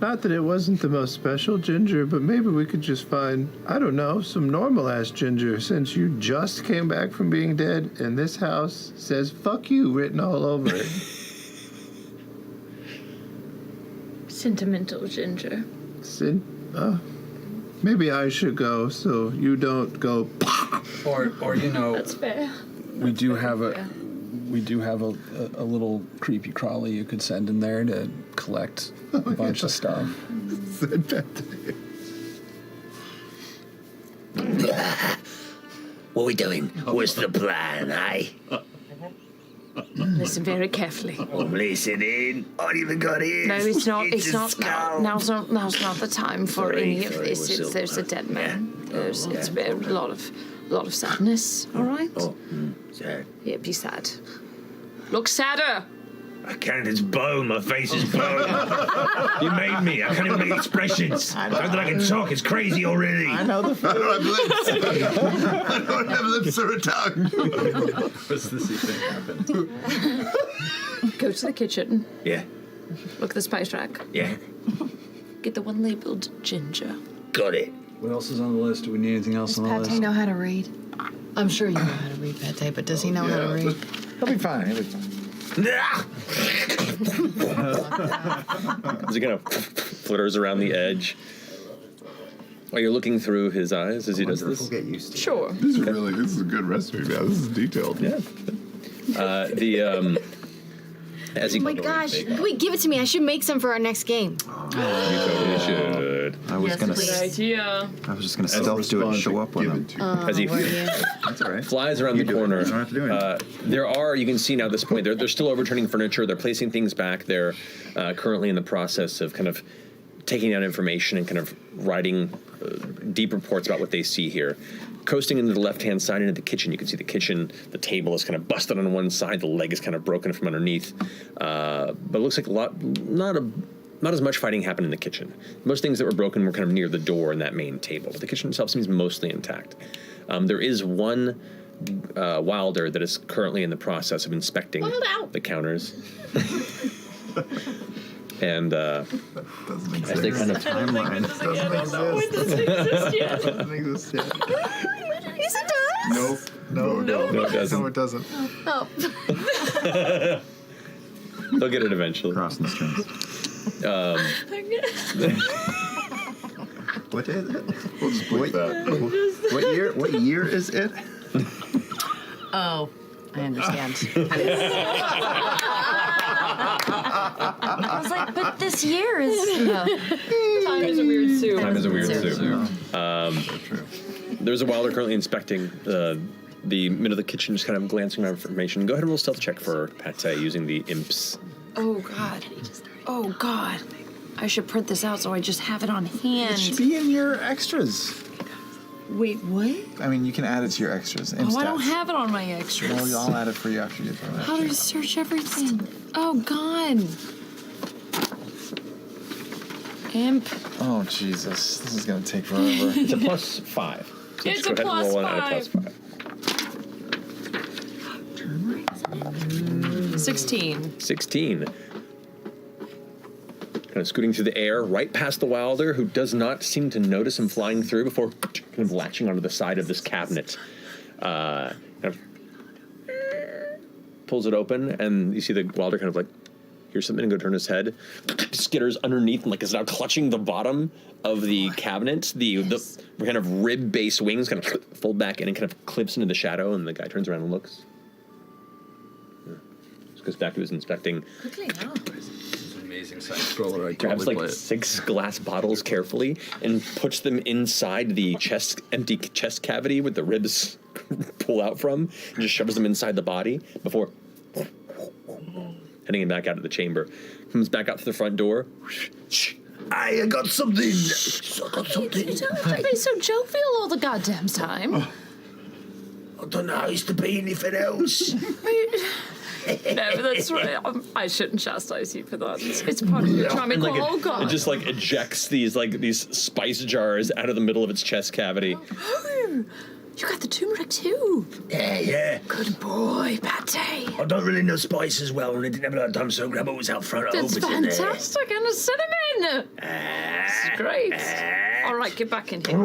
not that it wasn't the most special ginger, but maybe we could just find, I don't know, some normal-ass ginger since you just came back from being dead and this house says fuck you written all over it. Sentimental ginger. Maybe I should go so you don't go. Or That's fair. we do have a little creepy crawly you could send in there to collect a bunch of stuff. Send that to me. What are we doing? What's the plan, eh? Listen very carefully. I'm listening. I even got ears. No, it's not. It's a not. skull. Now's not the time for Sorry, any of sorry, this. we're There's a silver. dead man. It's Yeah. a lot of sadness. All right. Oh, sad. Yeah, be sad. Look sadder. I can't. It's bone. My face is bone. You made me. I can't even make expressions. Now that I can talk, it's crazy already. I know the I don't have lips. I don't have lips or a tongue. What's the secret happen? Go to the kitchen. Yeah. Look at the spice rack. Yeah. Get the one labeled ginger. Got it. What else is on the list? Do we need anything else Does on the Pate list? know how to read? I'm sure you know how to read, Pate, but does he know how to read? He'll be fine. He'll be fine. As he kind of flitters around the edge. While you're looking through his eyes as he does this. We'll get used to it. Sure. This is a good recipe now. This is detailed. Yeah. As he Oh my gosh. Wait, give it to me. I should make some for our next game. You totally should. I was gonna. Good idea. I was just gonna stealth do it and show up with him. As he That's all right. flies around the corner, You don't have to do anything. you can see now at this point, they're still overturning furniture. They're placing things back. They're currently in the process of kind of taking down information and kind of writing deep reports about what they see here. Coasting into the left-hand side into the kitchen, you can see the kitchen, the table is kind of busted on one side, the leg is kind of broken from underneath. But it looks like not as much fighting happened in the kitchen. Most things that were broken were kind of near the door and that main table, but the kitchen itself seems mostly intact. There is one Wilder that is currently in the process of inspecting the counters. And as they kind of timeline Doesn't exist yet. Yes, it does. No, it doesn't. No, it doesn't. Oh. They'll get it eventually. Crossing the strings. What is it? We'll just bleep that. What year is it? Oh, I understand. I was like, but this year is. Time is a weird soup. Time is a weird soup. True. There's a Wilder currently inspecting the middle of the kitchen, just kind of glancing around information. Go ahead and roll stealth check for Pate using the imps. Oh God. Oh God. I should print this out so I just have it on hand. It should be in your extras. Wait, what? I mean, you can add it to your extras. Oh, I don't have it on my extras. Well, I'll add it for you after you throw it. How do I search everything? Oh God. Imp. Oh, Jesus. This is going to take forever. It's a +5. So It's just go a ahead and roll one at a +5. 16. 16. Kind of scooting through the air, right past the Wilder, who does not seem to notice him flying through before kind of latching onto the side of this cabinet. Kind of pulls it open, and you see the Wilder kind of like hears something and go turn his head. Skitters underneath and like is now clutching the bottom of the cabinet. The kind of rib-based wings kind of fold back in and kind of clips into the shadow, and the guy turns around and looks. Just goes back to his inspecting. Quickly now. Amazing side scroller. I Grabs totally like play it. 6 glass bottles carefully and puts them inside the empty chest cavity with the ribs pull out from, and just shoves them inside the body before heading back out of the chamber. Comes back out to the front door. I got something. I got something. Don't be so jovial all the goddamn time. I don't know how it's to be anything else. No, that's right. I shouldn't chastise you for that. It's part of your charming And, like, oh god. it just like ejects these spice jars out of the middle of its chest cavity. Oh, you got the turmeric too. Yeah. Good boy, Pate. I don't really know spices well, and I didn't have a lot of time, so grab what was out front. I That's hope it's in there. fantastic, and a cinnamon. It's great. All right, get back in here.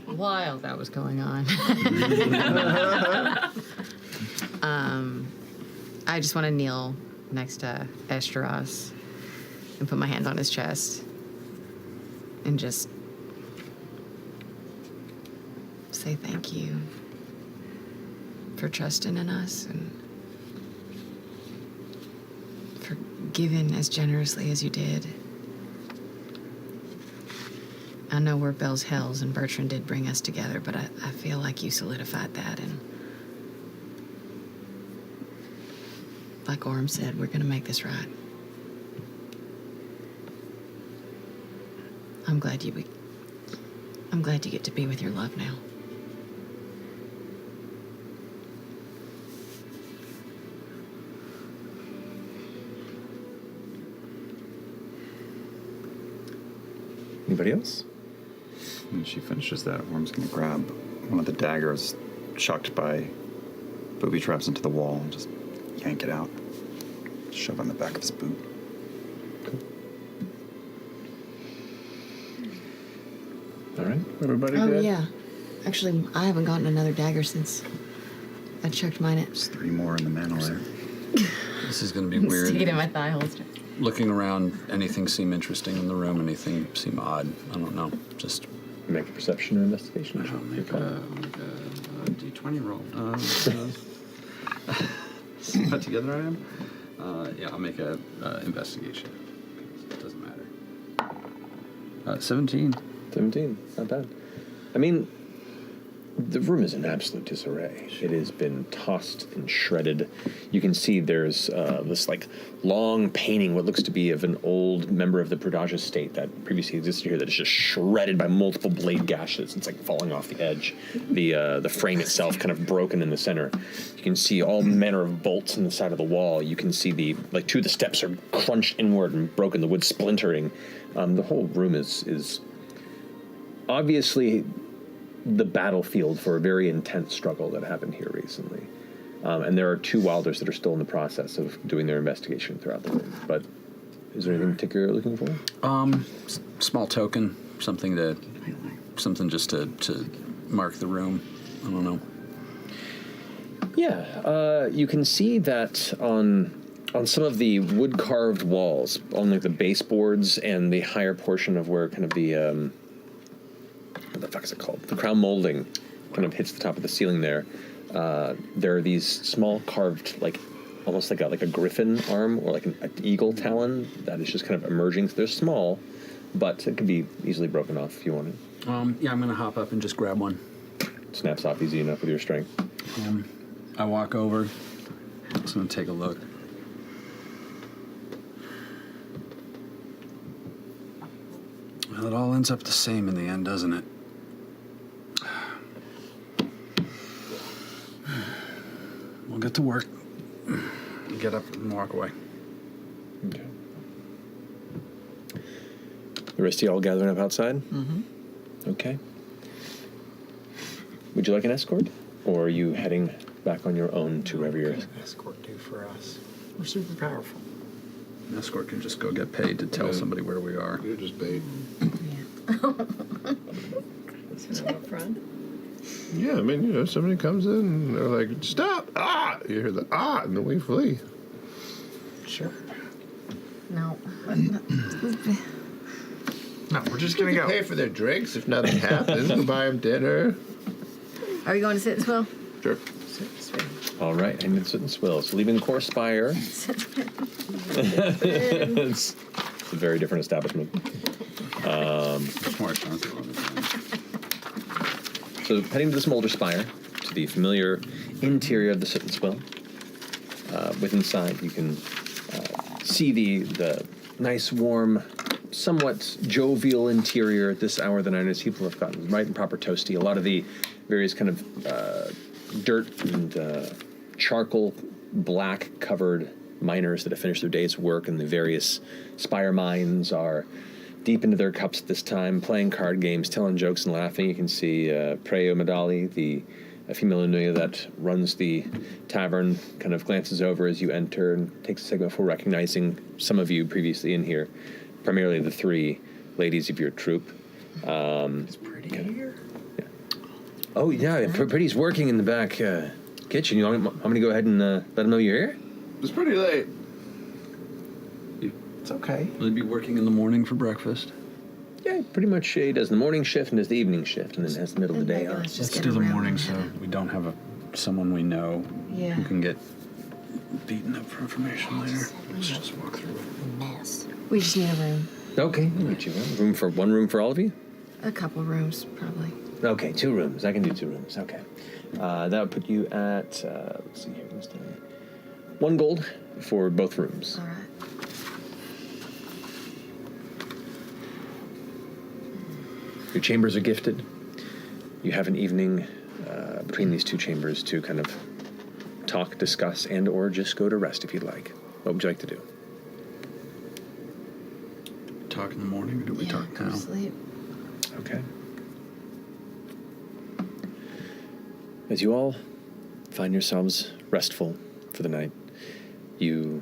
While that was going on, I just want to kneel next to Esteros and put my hand on his chest and just say thank you for trusting in us and for giving as generously as you did. I know we're Bell's Hells and Bertrand did bring us together, but I feel like you solidified that, and like Orm said, we're gonna make this right. I'm glad you get to be with your love now. Anybody else? When she finishes that, Worm's going to grab one of the daggers chucked by booby traps into the wall and just yank it out, shove it on the back of his boot. All right. Everybody Oh, good? yeah. Actually, I haven't gotten another dagger since I chucked mine at. There's 3 more in the mantle there. This is going to be weird. Stick it in my thigh holster. Looking around, anything seem interesting in the room? Anything seem odd? I don't know. Just make a perception or investigation. I'll make a D20 roll. See how together I am? Yeah, I'll make a investigation. It doesn't matter. 17. 17, not bad. I mean, the room is in absolute disarray. It has been tossed and shredded. You can see there's this like long painting, what looks to be of an old member of the Prodage estate that previously existed here, that is just shredded by multiple blade gashes. It's like falling off the edge. The frame itself kind of broken in the center. You can see all manner of bolts in the side of the wall. You can see 2 of the steps are crunched inward and broken, the wood splintering. The whole room is obviously the battlefield for a very intense struggle that happened here recently. And there are 2 Wilders that are still in the process of doing their investigation throughout the room. But is there anything particular you're looking for? Small token, something just to mark the room. I don't know. Yeah, you can see that on some of the wood-carved walls, on like the baseboards and the higher portion of where kind of the what the fuck is it called? The crown molding kind of hits the top of the ceiling there. There are these small carved, like almost like a griffin arm or like an eagle talon that is just kind of emerging. So they're small, but it could be easily broken off if you wanted. Yeah, I'm gonna hop up and just grab one. Snaps off easy enough with your strength. I walk over. Just gonna take a look. Well, it all ends up the same in the end, doesn't it? We'll get to work. Get up and walk away. Okay. The rest of you all gathering up outside? Mm-hmm. Okay. Would you like an escort? Or are you heading back on your own to wherever you're... What can an escort do for us? We're super powerful. An escort can just go get paid to tell somebody where we are. You're just bait. Up front. Yeah, I mean, somebody comes in and they're like, stop! Ah! You hear the ah, and then we flee. Sure. No. No, we're just gonna go. Pay for their drinks if nothing happens. We'll buy them dinner. Are we going to sit and swill? Sure. All right, I'm going to sit and swill. So leaving Core Spire. It's a very different establishment. More expensive all the time. So heading to the Smolder Spire, to the familiar interior of the Sit and Swill. With inside, you can see the nice, warm, somewhat jovial interior at this hour of the night as people have gotten right and proper toasty. A lot of the various kind of dirt and charcoal black covered miners that have finished their day's work in the various spire mines are deep into their cups at this time, playing card games, telling jokes and laughing. You can see Preyo Madali, the female Inuya that runs the tavern, kind of glances over as you enter and takes a second before recognizing some of you previously in here, primarily the three ladies of your troop. It's pretty here. Yeah. Oh, yeah, Pretty's working in the back kitchen. You want me to go ahead and let him know you're here? It's pretty late. It's okay. Will he be working in the morning for breakfast? Yeah, pretty much he does the morning shift and does the evening shift, and then has the middle of the day off. Let's do the morning so we don't have someone we know who can get beaten up for information later. Let's just walk through it. Mess. We just need a room. Okay, we'll get you one room for all of you? A couple rooms, probably. Okay, 2 rooms. I can do 2 rooms. Okay. That would put you at, let's see here, 1 gold for both rooms. All right. Your chambers are gifted. You have an evening between these 2 chambers to kind of talk, discuss, and or just go to rest if you'd like. What would you like to do? Talk in the morning, or do we talk now? Sleep. Okay. As you all find yourselves restful for the night, you,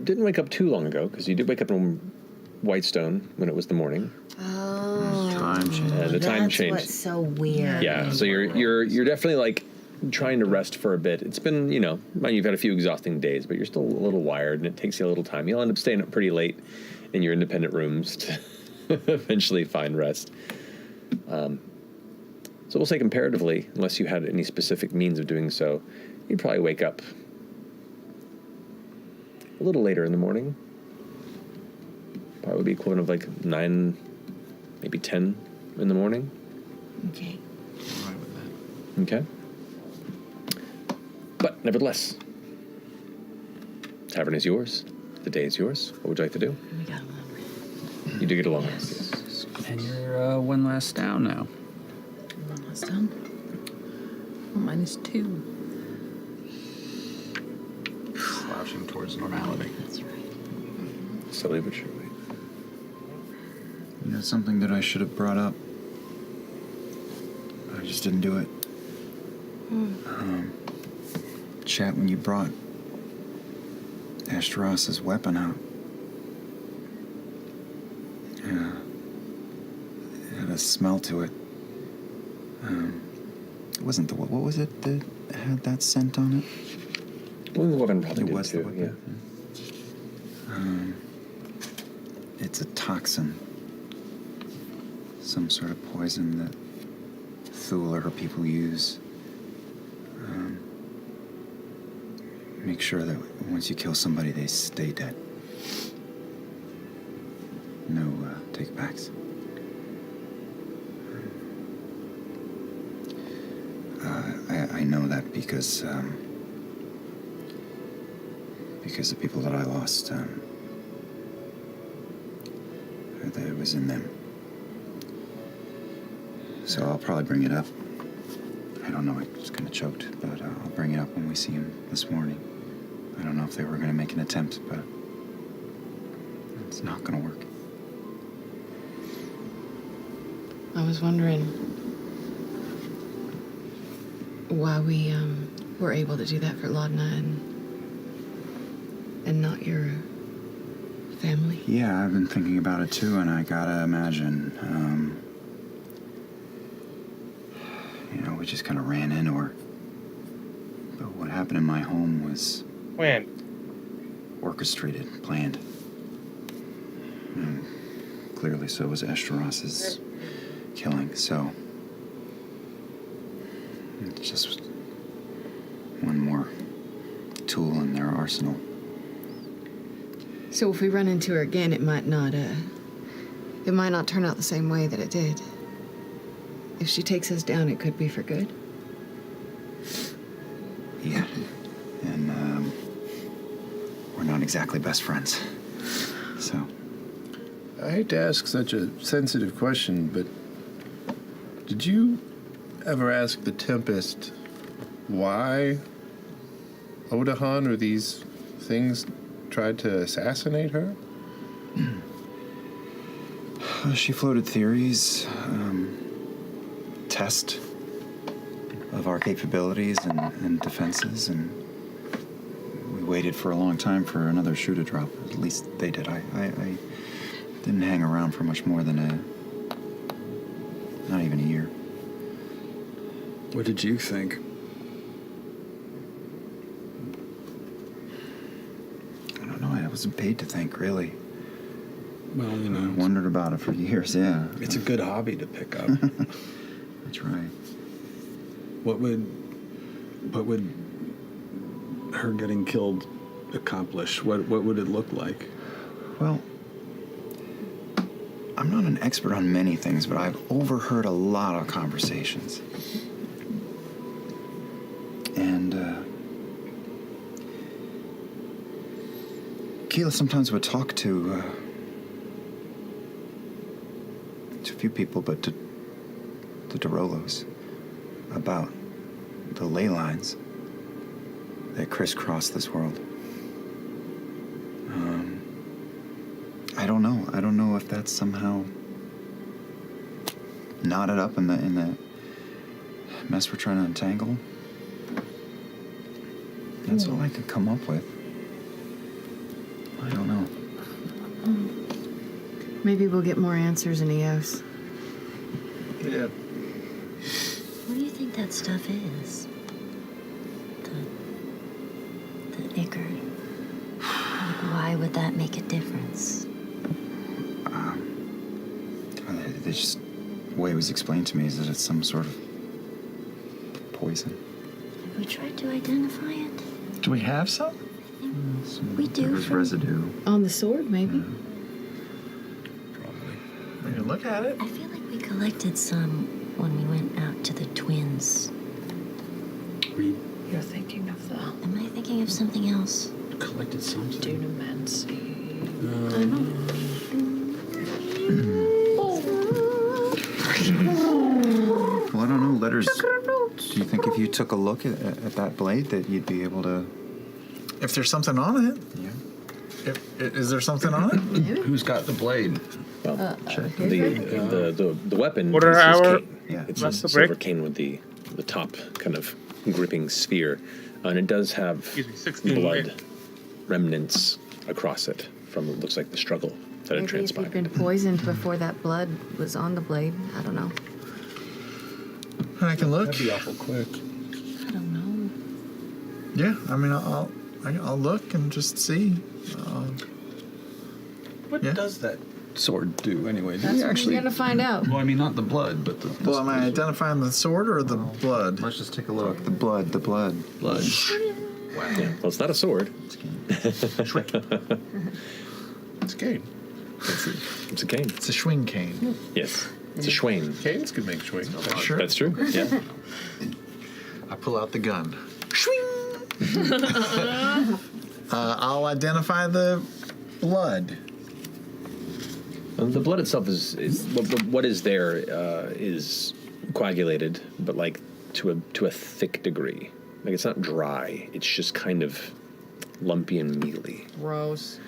didn't wake up too long ago, because you did wake up in Whitestone when it was the morning. Oh. Time change. The time That's changed. what's so weird. Yeah, so you're definitely like trying to rest for a bit. It's been, you've had a few exhausting days, but you're still a little wired, and it takes you a little time. You'll end up staying up pretty late in your independent rooms to eventually find rest. So we'll say comparatively, unless you had any specific means of doing so, you'd probably wake up a little later in the morning. Probably be equivalent of like 9, maybe 10 in the morning. Okay. All right with that. Okay. But nevertheless, tavern is yours. The day is yours. What would you like to do? We got a long rest. You do get a long rest, yes. And you're 1 last down now. One last down. Oh, mine is 2. Slouching towards normality. That's right. Slowly but surely. You know, something that I should have brought up. I just didn't do it. Chat, when you brought Ashtaros's weapon out. Yeah. It had a smell to it. It wasn't what was it that had that scent on it? Well, the weapon probably it did was too, the weapon. Yeah. It's a toxin. Some sort of poison that Thule or her people use. Make sure that once you kill somebody, they stay dead. No take-backs. I know that because the people that I lost, it was in them. So I'll probably bring it up. I don't know, I just kind of choked, but I'll bring it up when we see him this morning. I don't know if they were going to make an attempt, but it's not going to work. I was wondering why we were able to do that for Laudna and not your family. Yeah, I've been thinking about it too, and I gotta imagine, we just kind of ran into her. But what happened in my home was orchestrated, planned. And clearly so was Ashtaros's killing, so it's just one more tool in their arsenal. So if we run into her again, it might not turn out the same way that it did. If she takes us down, it could be for good. Yeah. And we're not exactly best friends. So I hate to ask such a sensitive question, but did you ever ask the Tempest why Odahan or these things tried to assassinate her? She floated theories, test of our capabilities and defenses, and we waited for a long time for another shoe to drop. At least they did. I didn't hang around for much more than not even a year. What did you think? I don't know. I wasn't paid to think, really. Well, you I know. wondered about it for years, yeah. It's a good hobby to pick up. That's right. What would her getting killed accomplish? What would it look like? Well, I'm not an expert on many things, but I've overheard a lot of conversations. And Keela sometimes would talk to a few people, but to Derolos about the ley lines that crisscross this world. I don't know. I don't know if that's somehow knotted up in the mess we're trying to untangle. That's all I could come up with. I don't know. Maybe we'll get more answers in EOS. Yeah. What do you think that stuff is? The ichor. Like, why would that make a difference? The way it was explained to me is that it's some sort of poison. Have we tried to identify it? Do we have some? We do. There's residue. On the sword, maybe? We can look at it. I feel like we collected some when we went out to the twins. You're thinking of the Am I thinking of something else? Collected something. Dunamancy. Well, I don't know. Letters. Do you think if you took a look at that blade that you'd be able to? If there's something on it. Yeah. Is there something on it? Who's got the blade? Well, the weapon What are is our- cane. Yeah. It's What's a the silver break? cane with the top kind of gripping sphere, and it does have Excuse me, 16 blood break. remnants across it from what looks like the struggle that had Maybe if transpired. you'd been poisoned before that blood was on the blade. I don't know. I can look. That'd be awful quick. I don't know. Yeah, I mean, I'll look and just see. What does that sword do anyway? That's what we're gonna find out. Well, I mean, not the blood, but the. Well, am I identifying the sword or the blood? Let's just take a look. The blood. The blood. Blood. Yeah, well, it's not a sword. It's cane. It's a cane. It's a schwing cane. Yes, it's a schwain. Canes could make swing. Sure. That's true. Yeah. I pull out the gun. I'll identify the blood. The blood itself is what is there is coagulated, but like to a thick degree. Like it's not dry. It's just kind of lumpy and mealy. Gross.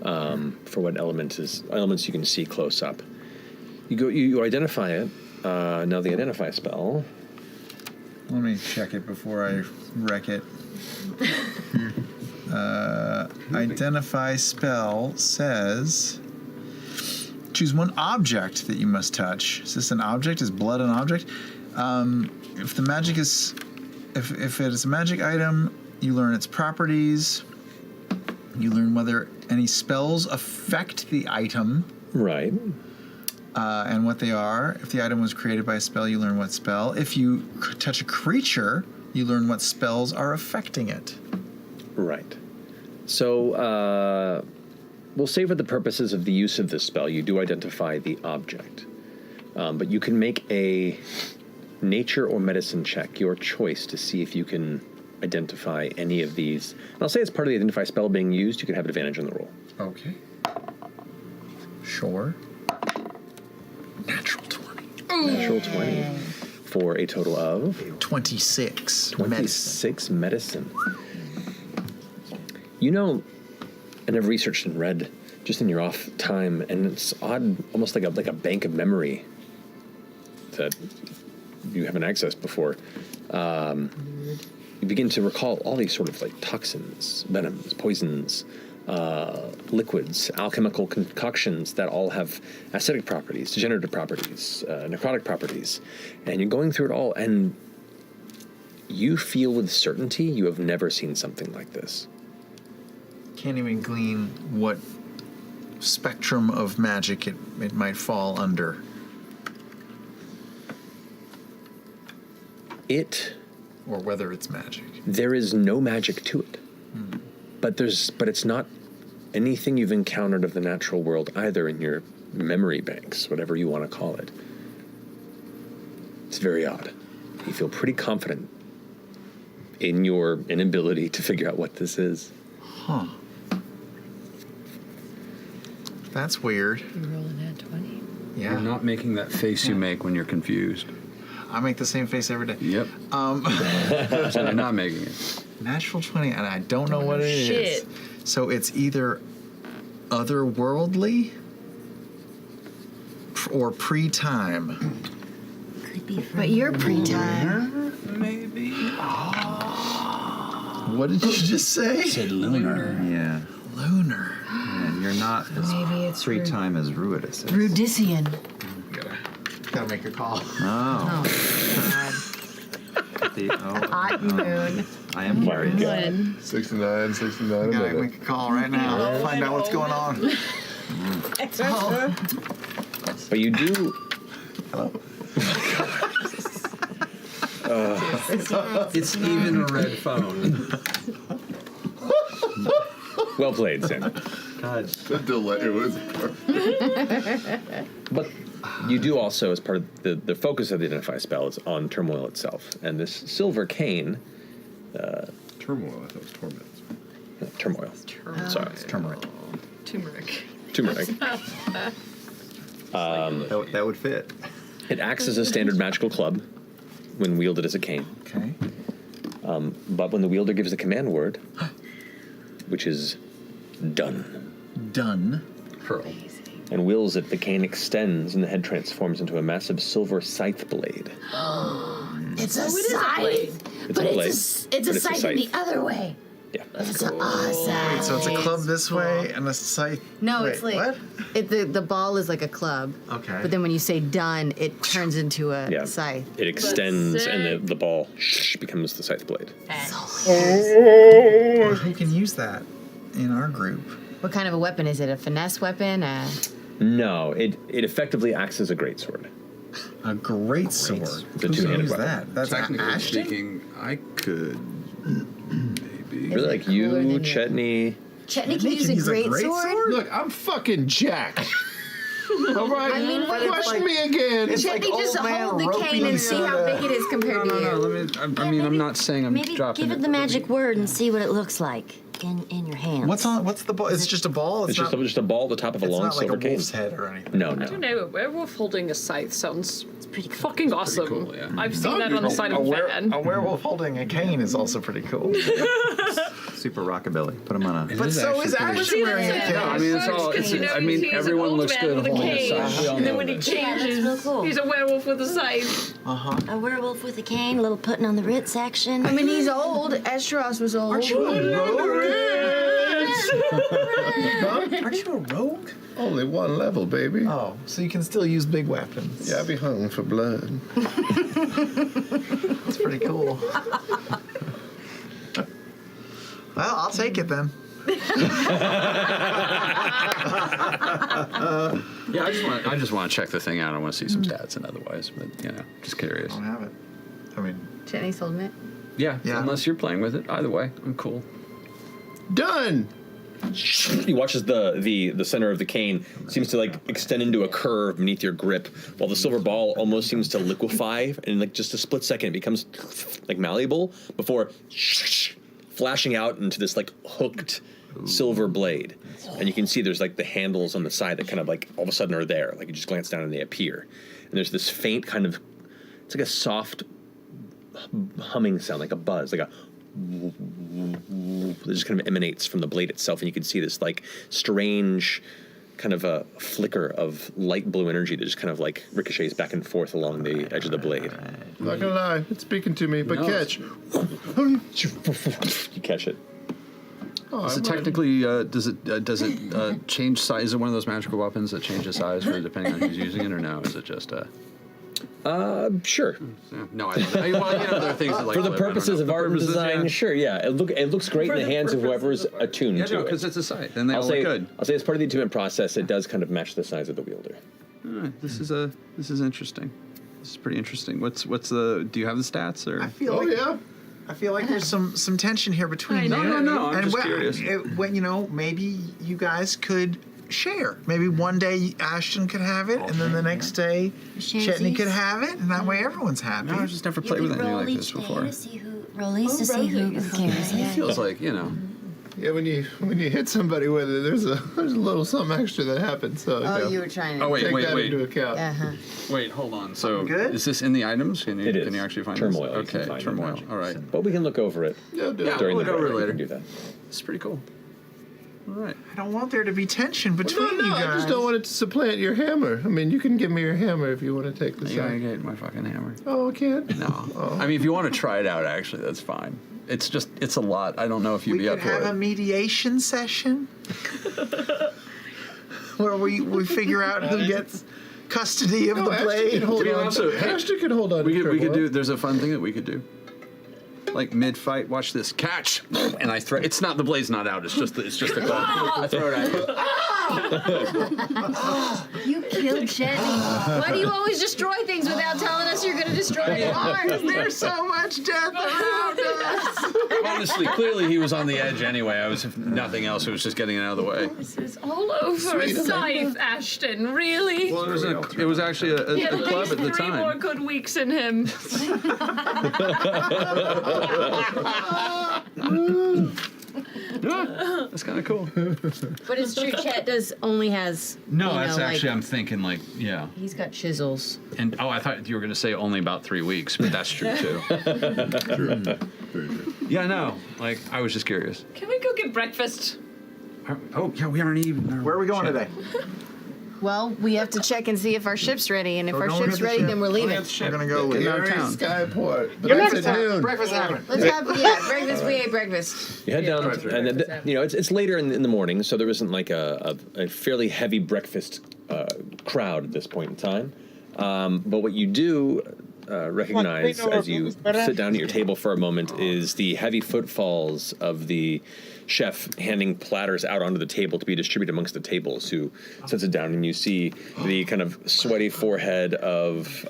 For what elements you can see close up. You identify it. Now the identify spell. Let me check it before I wreck it. Identify spell says choose one object that you must touch. Is this an object? Is blood an object? If the magic is, if it is a magic item, you learn its properties. You learn whether any spells affect the item. Right. And what they are. If the item was created by a spell, you learn what spell. If you touch a creature, you learn what spells are affecting it. Right. So we'll say for the purposes of the use of this spell, you do identify the object. But you can make a nature or medicine check, your choice, to see if you can identify any of these. And I'll say as part of the identify spell being used, you can have advantage on the roll. Okay. Sure. Natural 20. Natural 20 for a total of 26. 26 medicine. You know, and I've researched and read just in your off time, and it's odd, almost like a bank of memory that you haven't accessed before. You begin to recall all these sort of like toxins, venoms, poisons, liquids, alchemical concoctions that all have acidic properties, degenerative properties, necrotic properties, and you're going through it all, and you feel with certainty you have never seen something like this. Can't even glean what spectrum of magic it might fall under. Or whether it's magic. There is no magic to it. But it's not anything you've encountered of the natural world either in your memory banks, whatever you want to call it. It's very odd. You feel pretty confident in your inability to figure out what this is. Huh. That's weird. You rolling at 20. Yeah. You're not making that face you make when you're confused. I make the same face every day. Yep. So you're not making it. Natural 20, and I don't know what it is. Shit. So it's either otherworldly or pre-time. But you're pre-time. Maybe. What did you just say? Said lunar. Yeah. Lunar. And you're not as Maybe it's pre-time as Ruidus is. Rudisian. Gotta make a call. Oh. Hot moon. I am curious. 69. Gotta make a call right now. Find out what's going on. Oh. But you do. Hello. It's even a red phone. Well played, Sam. God. The delay was perfect. But you do also, as part of the focus of the Identify spell, is on turmoil itself. And this silver cane... Turmoil, I thought it was torment. Turmoil. Sorry. It's turmeric. Turmeric. Turmeric. That would fit. It acts as a standard magical club when wielded as a cane. Okay. But when the wielder gives the command word, which is done. Done. Pearl. And wills it, the cane extends and the head transforms into a massive silver scythe blade. It's a Oh, it is a scythe. blade. But a blade, it's but a it's a scythe in scythe. the other way. Yeah. That's awesome. Wait, so it's a club this way and a scythe. No, Wait, it's like what? the ball is like a club. Okay. But then when you say done, it turns into a scythe. It extends and the ball becomes the scythe blade. Oh, we can use that in our group. What kind of a weapon is it? A finesse weapon? No, it effectively acts as a greatsword. A great sword. It's a Who's two-handed use weapon. that? That's Technically Ashton? speaking, I could maybe. Really, like you, Chetney. Chetney can use a great sword? Look, I'm fucking Jack. All right, I mean, what question me again. Chetney, just hold the cane and see how big it is compared to you. Let me. I'm not saying I'm Maybe dropping give it the magic word and see what it looks like in your hands. What's the ball? It's just a ball? It's just a ball at the top of a it's long not like silver a cane. wolf's head or anything. No, I no. don't know. A werewolf holding a scythe sounds pretty cool. fucking awesome. cool, yeah. I've seen that on the side of a van. A werewolf holding a cane is also pretty cool. Super rockabilly. Put him on a. But so is Ashton wearing a cane. No, I mean, it's all. It's, I mean, everyone looks good with a holding a cane, scythe. We all and then know when he that. changes, real cool. he's a werewolf with a scythe. A werewolf with a cane, a little putting on the Ritz action. I mean, he's old. Estros was old. Aren't you a rogue? Aren't you a rogue? Only one level, baby. Oh, so you can still use big weapons. Yeah, I be hung for blood. That's pretty cool. Well, I'll take it then. Yeah, I just want to check the thing out. I want to see some stats and otherwise, but just curious. I don't have it. I mean, Chetney's holding it. Yeah, unless you're playing with it. Either way, I'm cool. Done. He watches the center of the cane seems to like extend into a curve beneath your grip, while the silver ball almost seems to liquefy, and in like just a split second it becomes like malleable before flashing out into this like hooked silver blade. And you can see there's like the handles on the side that kind of like all of a sudden are there. Like you just glance down and they appear. And there's this faint kind of, it's like a soft humming sound, like a buzz, like a that just kind of emanates from the blade itself, and you can see this like strange kind of a flicker of light blue energy that just kind of like ricochets back and forth along the edge of the blade. Not gonna lie, it's speaking to me, but No. catch. You catch it. Is it technically, does it change size? Is it one of those magical weapons that changes size for depending on who's using it, or no? Is it just a... Sure. Yeah, no, I don't know. Well, there are things that like... For the purposes of art and design, yeah. sure, yeah. It looks great For in the the hands of whoever's attuned Yeah, to no, it. because it's a sight, and they all say, look good. I'll say as part of the attunement process, it does kind of match the size of the wielder. All right, this is interesting. This is pretty interesting. What's the? Do you have the stats or? I feel like there's some tension here between No, you. no, I'm just when- curious. When maybe you guys could share. Maybe one day Ashton could have it, and then the next day Chetney could have it, and that way everyone's happy. No, I've just never played with anything like this before. Rollies to see who cares. It feels like, Yeah, when you hit somebody with it, there's a little something extra that happens. So you were trying to. Oh wait, take wait, that wait. into account. Wait, hold on. So good? is this in the items? Can you It is. Can you actually find Turmoil, This? you can Okay, find it. turmoil. All right. But we can look over it Yeah, during we'll the look over it break. later. We can do that. It's pretty cool. All right. I don't want there to be tension between you guys. I just don't want it to supplant your hammer. I mean, you can give me your hammer if you want to take the You gotta side. get my fucking hammer. Oh, I can't? No. I mean, if you want to try it out, actually, that's fine. It's a lot. I don't know if you'd We be could up for have it. a mediation session where we figure out who gets custody of the blade. Hold We on. also- Ashton can hold on. We to could Turmoil. do. There's a fun thing that we could do. Like mid-fight, watch this catch, and I throw. It's not the blade's not out. It's just the club. I throw it at you. You killed Chetney. Why do you always destroy things without telling us you're going to destroy ours? There's so much death around us. Honestly, clearly he was on the edge anyway. I was, if nothing else, it was just getting it out of the way. This is all over a scythe, Ashton. Really? Well, it was actually a He had at club least at the 3 more time. good weeks in him. That's kind of cool. But it's true. Chet only has. No, you that's know, actually. like, I'm thinking like, yeah. He's got chisels. And I thought you were going to say only about 3 weeks, but that's true too. True. Very true. Yeah, no. Like I was just curious. Can we go get breakfast? Oh yeah, we aren't even. Where are we going today? Well, we have to check and see if our ship's ready, and if We're our going ship's to the ready, ship. then we're leaving. We're gonna go with You're in town. Skyport. But Good that's breakfast at noon. Breakfast happening. Let's have breakfast. We ate breakfast. You head down, and then, it's later in the morning, so there isn't like a fairly heavy breakfast crowd at this point in time. But what you do recognize as you sit down at your table for a moment is the heavy footfalls of the chef handing platters out onto the table to be distributed amongst the tables, who sets it down, and you see the kind of sweaty forehead of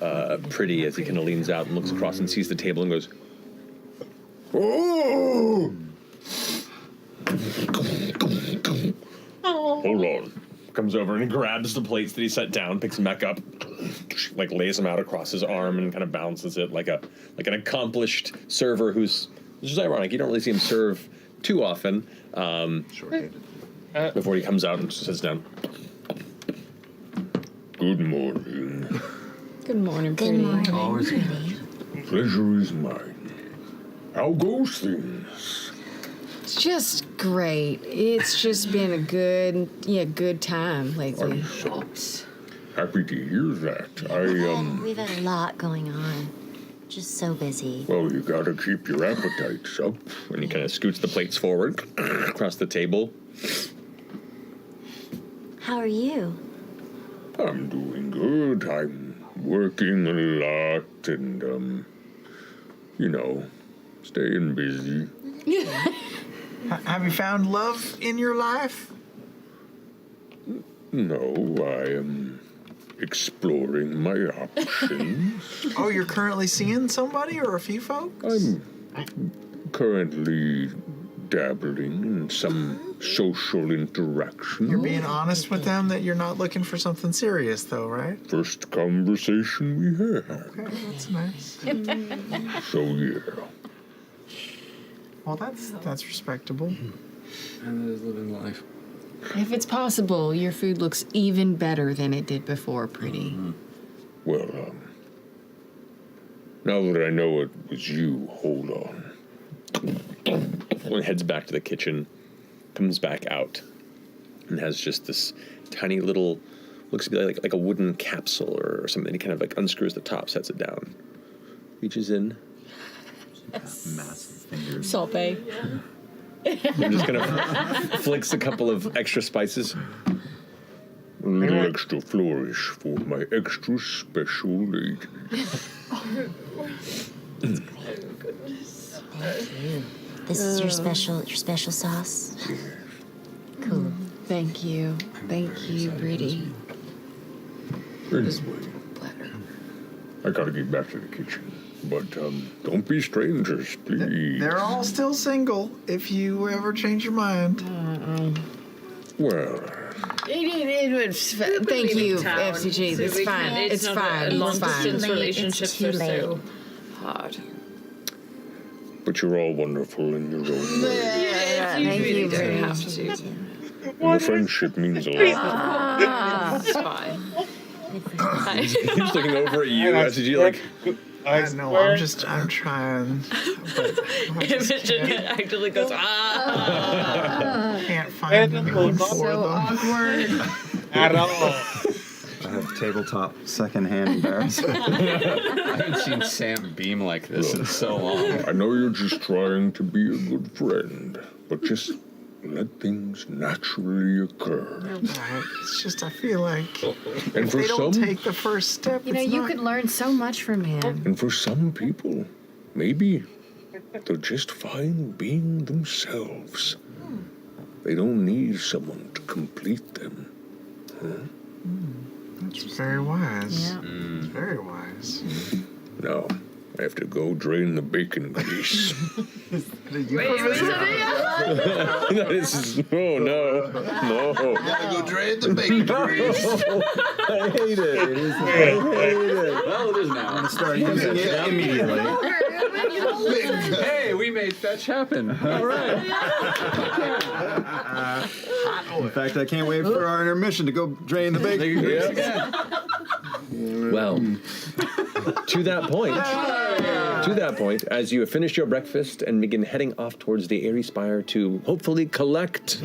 Pretty as he kind of leans out and looks across and sees the table and goes, "Oh! Hold on." Comes over and grabs the plates that he set down, picks them back up, like lays them out across his arm and kind of balances it like an accomplished server who's, which is ironic, you don't really see him serve too often. Before he comes out and sits down. Good morning. Good morning, Good Pretty. morning. Always Pleasure is mine. How goes things? It's just great. It's just been a good time lately. Happy to hear that. We've had a lot going on. Just so busy. Well, you gotta keep your appetites up. And he kind of scoots the plates forward across the table. How are you? I'm doing good. I'm working a lot and, staying busy. Have you found love in your life? No, I am exploring my options. Oh, you're currently seeing somebody or a few folks? I'm currently dabbling in some social interaction. You're being honest with them that you're not looking for something serious, though, right? First conversation we had. Okay, that's nice. So yeah. Well, that's respectable. And it is living life. If it's possible, your food looks even better than it did before, Pretty. Well, now that I know it was you, hold on. and heads back to the kitchen, comes back out, and has just this tiny little, looks to be like a wooden capsule or something. He kind of like unscrews the top, sets it down, reaches in. Massive fingers. Salt Bay. And just kind of flicks a couple of extra spices. A little extra flourish for my extra special lady. This is your special sauce. Cool. Thank you. Thank you, Brady. Anyway, I gotta get back to the kitchen. But don't be strangers, please. They're all still single if you ever change your mind. Well, Thank you, F.C.G. It's fine. It's fine. Long It's fine. distance relationships are so hard. but you're all wonderful in your own way. Thank you, don't Brady. have to. And the friendship means a lot. It's fine. He's looking over at you, F.C.G. like. I know. I'm trying. Imogen actively goes, Can't find the code for So them. awkward. At all. I have tabletop secondhand embarrassment. I haven't seen Sam beam like this in so long. I know you're just trying to be a good friend, but just let things naturally occur. Right. It's just I feel like And if for they don't some, take the first step, You know, it's you not- could learn so much from him. and for some people, maybe they're just fine being themselves. They don't need someone to complete them. That's very wise. Yeah. It's very wise. Now, I have to go drain the bacon grease. No. Gotta go drain the bacon grease. I hate it. It is. I hate it. Well, it is now. I'm gonna start using it immediately. Hey, we made fetch happen. All right. In fact, I can't wait for our intermission to go drain the bacon grease again. Well, to that point, as you have finished your breakfast and begin heading off towards the Airy Spire to hopefully collect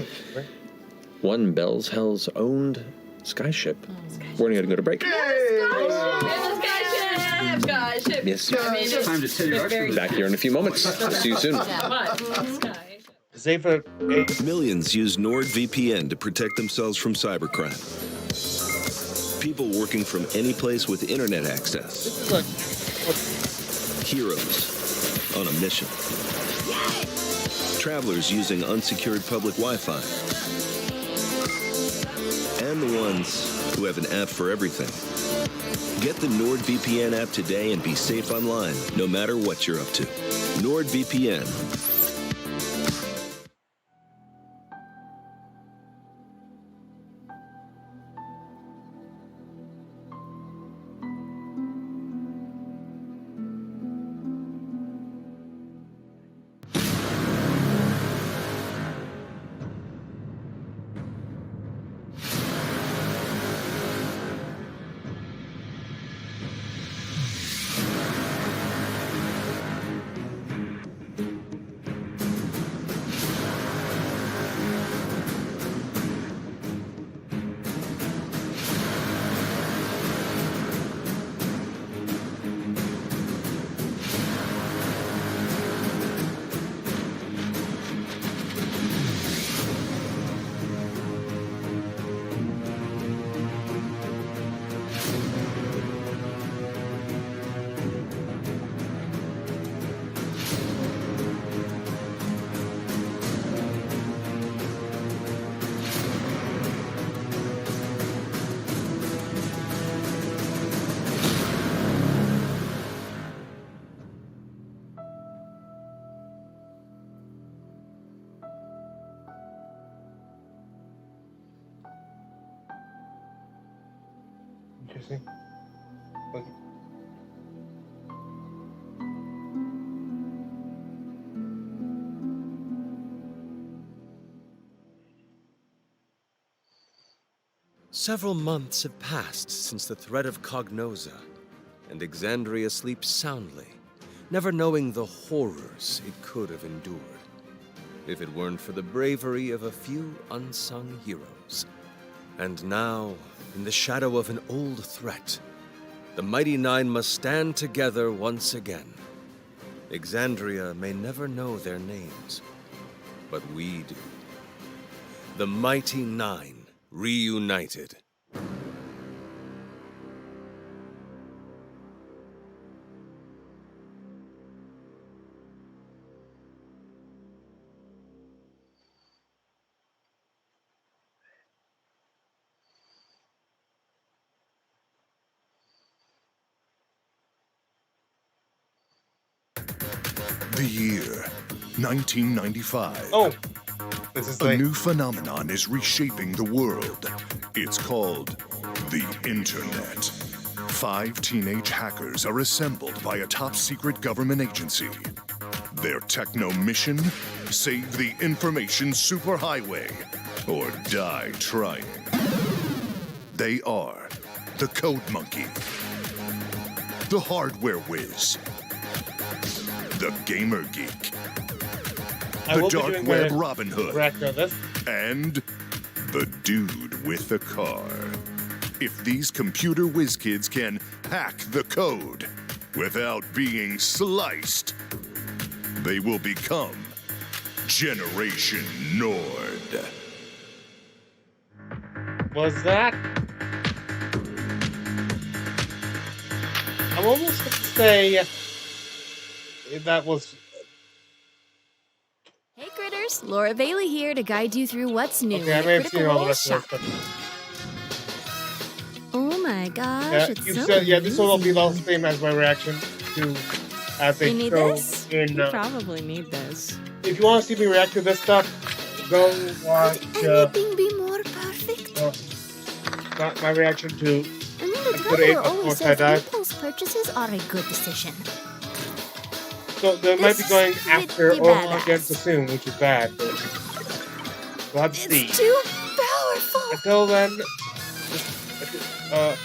one Bell's Hell's owned skyship, we're going to go to break. Yes. Time to tell you. Back here in a few moments. See you soon. Millions use NordVPN to protect themselves from cybercrime. People working from any place with internet access. Heroes on a mission. Travelers using unsecured public Wi-Fi. And the ones who have an app for everything. Get the NordVPN app today and be safe online, no matter what you're up to. NordVPN. Interesting. Okay. Several months have passed since the threat of Cognosa, and Exandria sleeps soundly, never knowing the horrors it could have endured, if it weren't for the bravery of a few unsung heroes. And now, in the shadow of an old threat, the Mighty Nine must stand together once again. Exandria may never know their names, but we do. The Mighty Nine reunited. The year 1995. Oh, this is a new phenomenon is reshaping the world. It's called the Internet. 5 teenage hackers are assembled by a top-secret government agency. Their techno mission: save the information superhighway, or die trying. They are the Code Monkey, the Hardware Whiz, the Gamer Geek, the Dark Web Robin Hood, and the Dude with the Car. If these computer whiz kids can hack the code without being sliced, they will become Generation Nord. Was that? I'm almost going to say that was. Hey critters, Laura Bailey here to guide you through what's new Okay, I in may the have seen Critical all the Role rest of shop. this stuff. Oh my gosh, Yeah, it's you so said, yeah, this will all be amazing. the same as my reaction to as they You need show this? in. You probably need this. If you want to see me react to this stuff, go watch. Anything be more perfect? My reaction to. I mean, the Episode 8 traveler of always Course I says Died. impulse purchases are a good decision. So they might be This going is after pretty or badass. against us soon, which is bad. But we'll have to see. It's too powerful. Until then,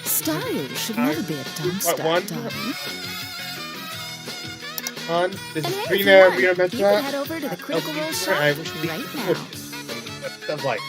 Style should never be a dumpster, one. darling. This is And hey, if Trina you want, Rita you can Menta. head over to the Critical Role shop I wish right now. That's life.